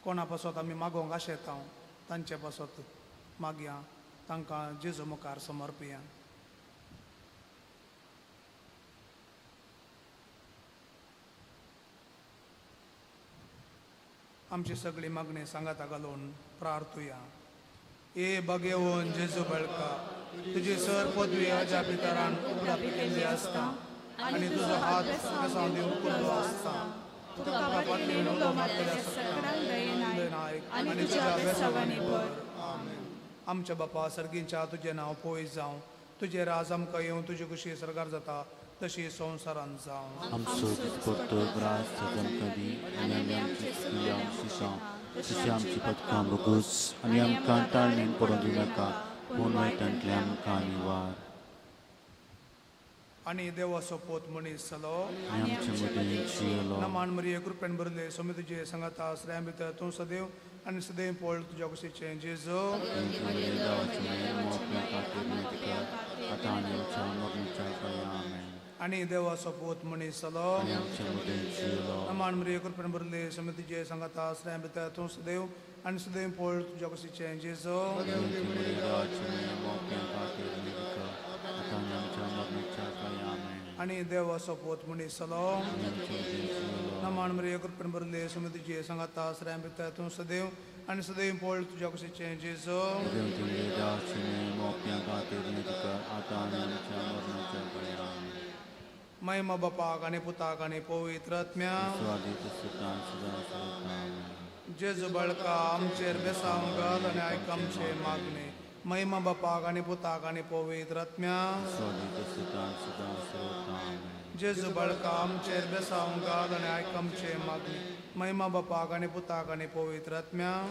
कोणा पासत आमी मागोवंक आशेता तांचे पासत मागया. तांकां जेजू मुखार समर्पया. आमची सगळी मागणी सांगाता घालून प्रार्थुया. ए बगेवून जेजू बळका, तुजी सर पदवी अजा पितरान उगडापी केल्ली आसता आनी तुजो हात केसांव दिवंक कुल्लो आसता. तुका पातळी उलो मारतल्या सकरांक दयेनाय आनी तुज्या बेसावांनी भर. आमच्या बापा सर्गींच्या तुजें नांव पळय जावं, तुजें राज आमकां येवं, तुजी कुशी सरकार जाता तशी संवसारांत जावं. आमचो दिसपट्टो ग्रास आमकां दी आनी आमी आमची चुकी आमची सांग तशी आमची पदकां बोगूस आनी आमकां ताळणेन पडूं दिनाका पूण वायटांतल्यान आमकां निवार. आनी देवाचो पोत मनीस जालो आनी आमच्या मदीं जियेलो नमान मरिये कृपेन भरले सोमी तुजे सांगाता आसऱ्या भितर तूं सदैव आनी सदैव पळ तुज्या कुशीचें जेजू. आतां आनी आमच्या मरणाच्या काळार आमेन. आनी देवाचो पोत मनीस जालो आनी आमच्या मदीं जियेलो नमान मरिये कृपेन भरले सोमी तुजे सांगाता आसऱ्या भितर तूं सदैव आनी सदैव पळ तुज्या कुशीचें जेजू. आनी देवाचो पोत मनीस जालो नमान मरिये कृपेन भरले सोमी तुजे सांगाता आसऱ्या भितर तूं सदैव आनी सदैव पळ तुज्या कुशीचें जेजू. महिमा बापाक आनी पुताक आनी पवित्र आत्म्याक जेजू बाळका आमचेर बेसांव घाल आनी आयक आमचे मागणे. महिमा बापाक आनी पुताक आनी पवित्र आत्म्याक जेजू बाळका आमचेर बेसांव घाल आनी आयक आमचे मागणे. महिमा बापाक आनी पुताक आनी पवित्र आत्म्याक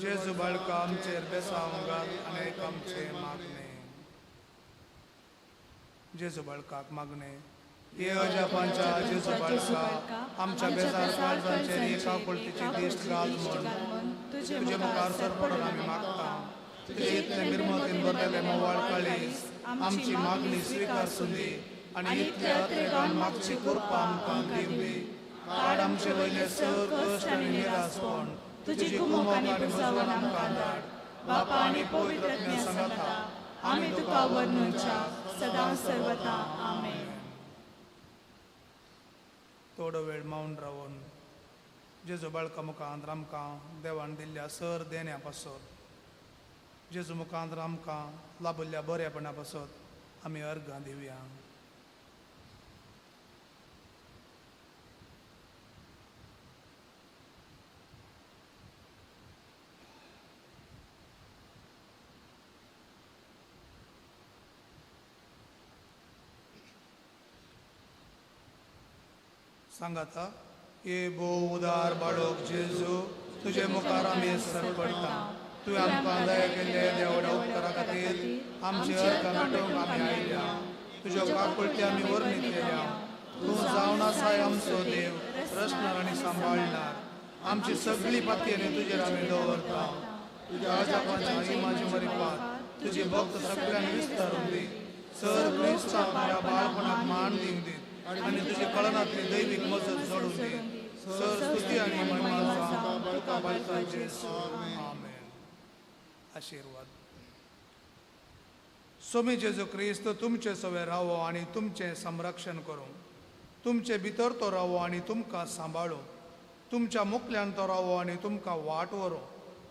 जेजू बाळका आमचेर बेसांव घाल आनी आयक आमचे मागणे. जेजू बाळकाक मागणे. ये अजापांच्या जेजू बाळका आमच्या बेजार काळजांचेर एका पळतीची दिश्ट घाल म्हण तुजे मुखार सरपडून आमी मागता. तुजे इतले निर्मळतेन भरलेले मोवाळ काळीज आमची मागणी स्विकार सुदी आनी इतल्या अत्रेगान मागची कृपा आमकां दिवली. काड आमचे वयले सर कश्ट आनी निरासपण तुजी कुमक आनी बुजवण आमकां धाड. बापा आनी पवित्र आत्म्या सांगाता आमी तुका वर्णुच्या सदां सर्वता आमेन. थोडो वेळ मौन रावन जेजू बाळका मुखांत आमकां देवान दिल्ल्या सर देण्या पासत जेजू मुखांत आमकां लाभिल्ल्या बरेपणा पासत आमी अर्घां दिवया. सांगाता ये बो उदार बाळक जेजू तुजे मुखार आमी सरपडटा. तुवें आमकां दया केल्ले देवड्या उपकारा खातीर आमची अर्घां गांठोवंक आमी आयल्या. तुज्यो काकुळटी आमी वर्णीत केल्या. तूं जावन आसाय आमचो देव रचणार आनी सांबाळणार. आमची सगळी पातयेनी तुजेर आमी दवरता. तुज्या अजापांच्या इमाची मरिपात तुजी भक्त सगळ्यांक विस्तारून दी. सर क्रिस्तांक ह्या बाळपणाक मान दिवंक दी आनी तुजी कळनातली दैवीक मजत जोडून दी. सर स्तुती आनी महिमा जावं तुका बाळका जेजू. आमेन. आशीर्वाद. सोमी जेजू क्रिस्त तुमचे सवे रावो आनी तुमचें संरक्षण करूं. तुमचे भितर तो रावो आनी तुमकां सांबाळूं. तुमच्या मुखल्यान तो रावो आनी तुमकां वाट व्हरूं.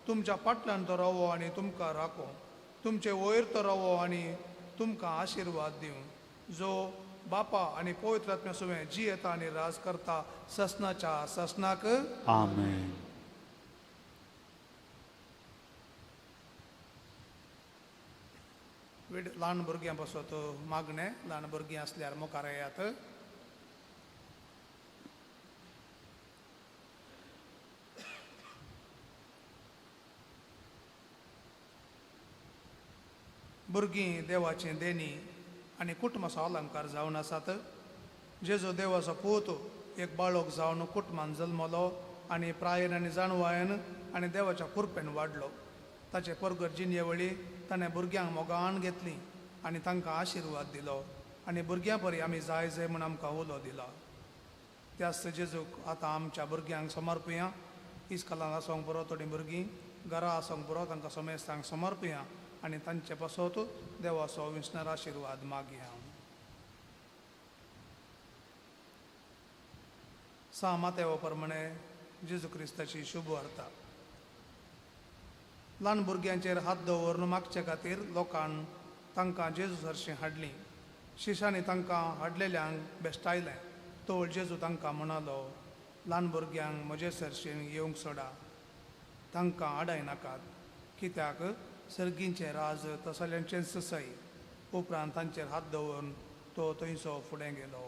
तुमच्या फाटल्यान तो रावो आनी तुमकां राखो. तुमचे वयर तो रावो आनी तुमकां आशीर्वाद दिवं. जो बापा आनी पवित्र आत्म्या सुवें जी येता आनी राज करता ससनाच्या ससनाक आमेन. ल्हान भुरग्यां पासत मागणें. ल्हान भुरगीं आसल्यार मुखार येयात. भुरगीं देवाचें देणी आनी कुटुंबाचो अलंकार जावन आसात. जेजू देवाचो पूत एक बाळक जावन कुटुंबान जल्मलो आनी प्रायेन आनी जाणवायेन आनी देवाच्या कृपेन वाडलो. ताचे परगट जिणे वळी ताणें भुरग्यांक मोगान घेतली आनी तांकां आशिर्वाद दिलो आनी भुरग्यां परी आमी जाय जाय म्हूण आमकां उलो दिला. त्याच जेजूक आतां आमच्या भुरग्यांक समर्पया. इस्कॉलांत आसोंक पुरो थोडीं भुरगीं घरा आसोंक पुरो तांकां समेस्तांक समर्पया आनी तांचे पासत देवाचो विस्णार आशिर्वाद मागया. मातेवा प्रमाणे जेजू क्रिस्ताची शुभ वार्ता. ल्हान भुरग्यांचेर हात दवरून मागचे खातीर लोकांन तांकां जेजू सरशीं हाडलीं. शिशांनी तांकां हाडलेल्यांक बेश्टायलें. तोळ जेजू तांकां म्हणालो, ल्हान भुरग्यांक म्हजे सरशीं येवंक सोडा. तांकां आडाय नाकात, कित्याक सर्गींचे राज तसल्यांचे ससाई. उपरांत तांचेर हात दवरून तो थंयसो फुडें गेलो.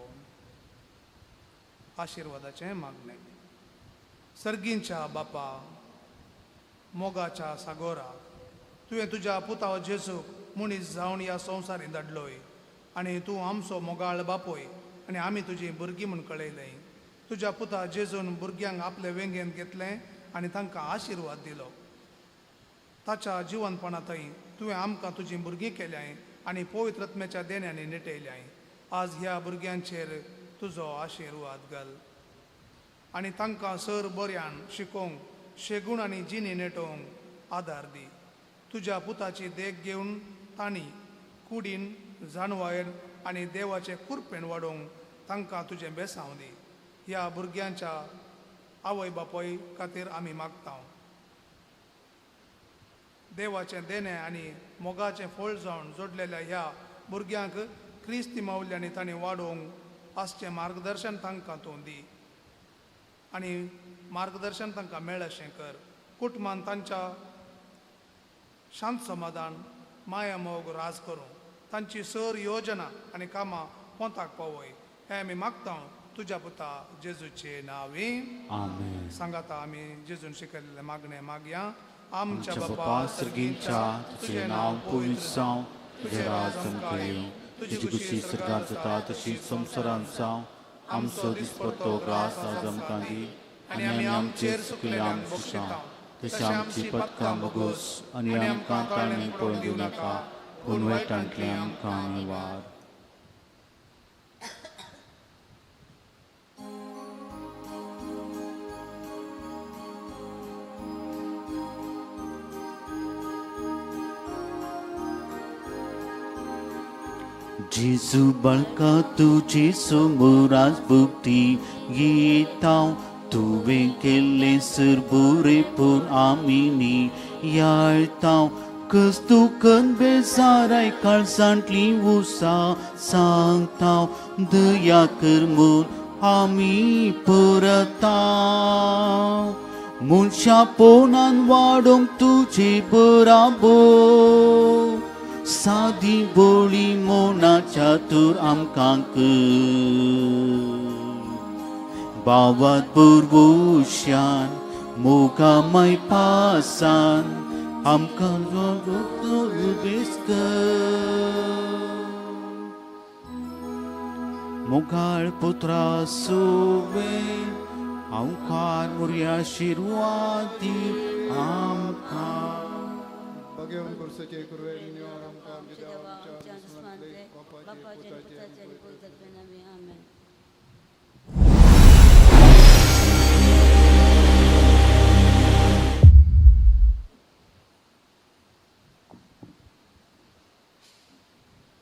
आशिर्वादाचें मागणें. सर्गींच्या बापा, मोगाच्या सागोरा, तुवें तुज्या पुता जेजूक मनीस जावन ह्या संवसारीं धाडलोय आनी तूं आमचो मोगाळ बापोय आनी आमी तुजी भुरगीं म्हूण कळयलें. तुज्या पुता जेजून भुरग्यांक आपले वेंगेन घेतलें आनी तांकां आशिर्वाद दिलो. ताच्या जिवनपणा थंय तुवें आमकां तुजीं भुरगीं केल्याय आनी पवित्र आत्म्याच्या देण्यांनी निटयल्याय. आज ह्या भुरग्यांचेर तुजो आशिर्वाद घाल आनी तांकां सर बऱ्यान शिकोवंक, शेगूण आनी जिणी नेटोवंक आदार दी. तुज्या पुताची देख घेवन तांणी कुडीन, जानवायर आनी देवाचें कुरपेण वाडोवंक तांकां तुजें बेसांव दी. ह्या भुरग्यांच्या आवय बापोय खातीर आमी मागता. देवाचें देणें आनी मोगाचें फळ जावन जोडलेल्या ह्या भुरग्यांक क्रिस्ती मावल्यांनी तांणी वाडोवंक आसचें मार्गदर्शन तांकां तूं दी आनी मार्गदर्शन तांकां मेळ अशें कर. कुटुंबान तांच्या शांत समाधान, माया मोग राज करूं. तांची सर योजना आनी कामां पोंताक पावय. हें आमी मागता तुज्या पुता जेजूचे नांवी. आमेन. सांगाता आमी जेजून शिकयलेलें मागणें मागया. आमच्या बापा बापा सर्गींच्या, तुजें नांव पवित्र जावं, तुजें राज आमकां येवं, तुजी कुशी स्वर्गांत जाता तशी संवसारांत जावं. आमचो दिसपट्टो घास आज आमकां दी आनी आमी आमचेर चुकल्यांक बक्षिता तशी आमची पदकां बोगोस आनी आमकां ताळमेळ पळोवन दिवं नाका, पूण वायटांतले आमकां निवार. जेजू बाळका तुजे समोर आज भक्ती येतां. तुवें केल्लें सर बरेपण आमी नियाळटां. कस्तुकन बेजाराय काळजांतली उसा सांगता. दया कर म्हूण आमी परतां. मनशा पोनान वाडोवंक तुजे बराबर सादी बोळी मोनाच्या तर आमकां कर. बावात बोरवोश्यान मोगामाय पासान आमकां बेस कर. मोगाळ पुत्रा सोवे आमकां मोरी आशिर्वाद दी आमकां. भगवान वर्षाचे कुरवेल आमकां आमच्या देवा आमच्या आस्मानले बापाचे पुताचे आणि पवित्र आत्म्याचे नावे आमेन.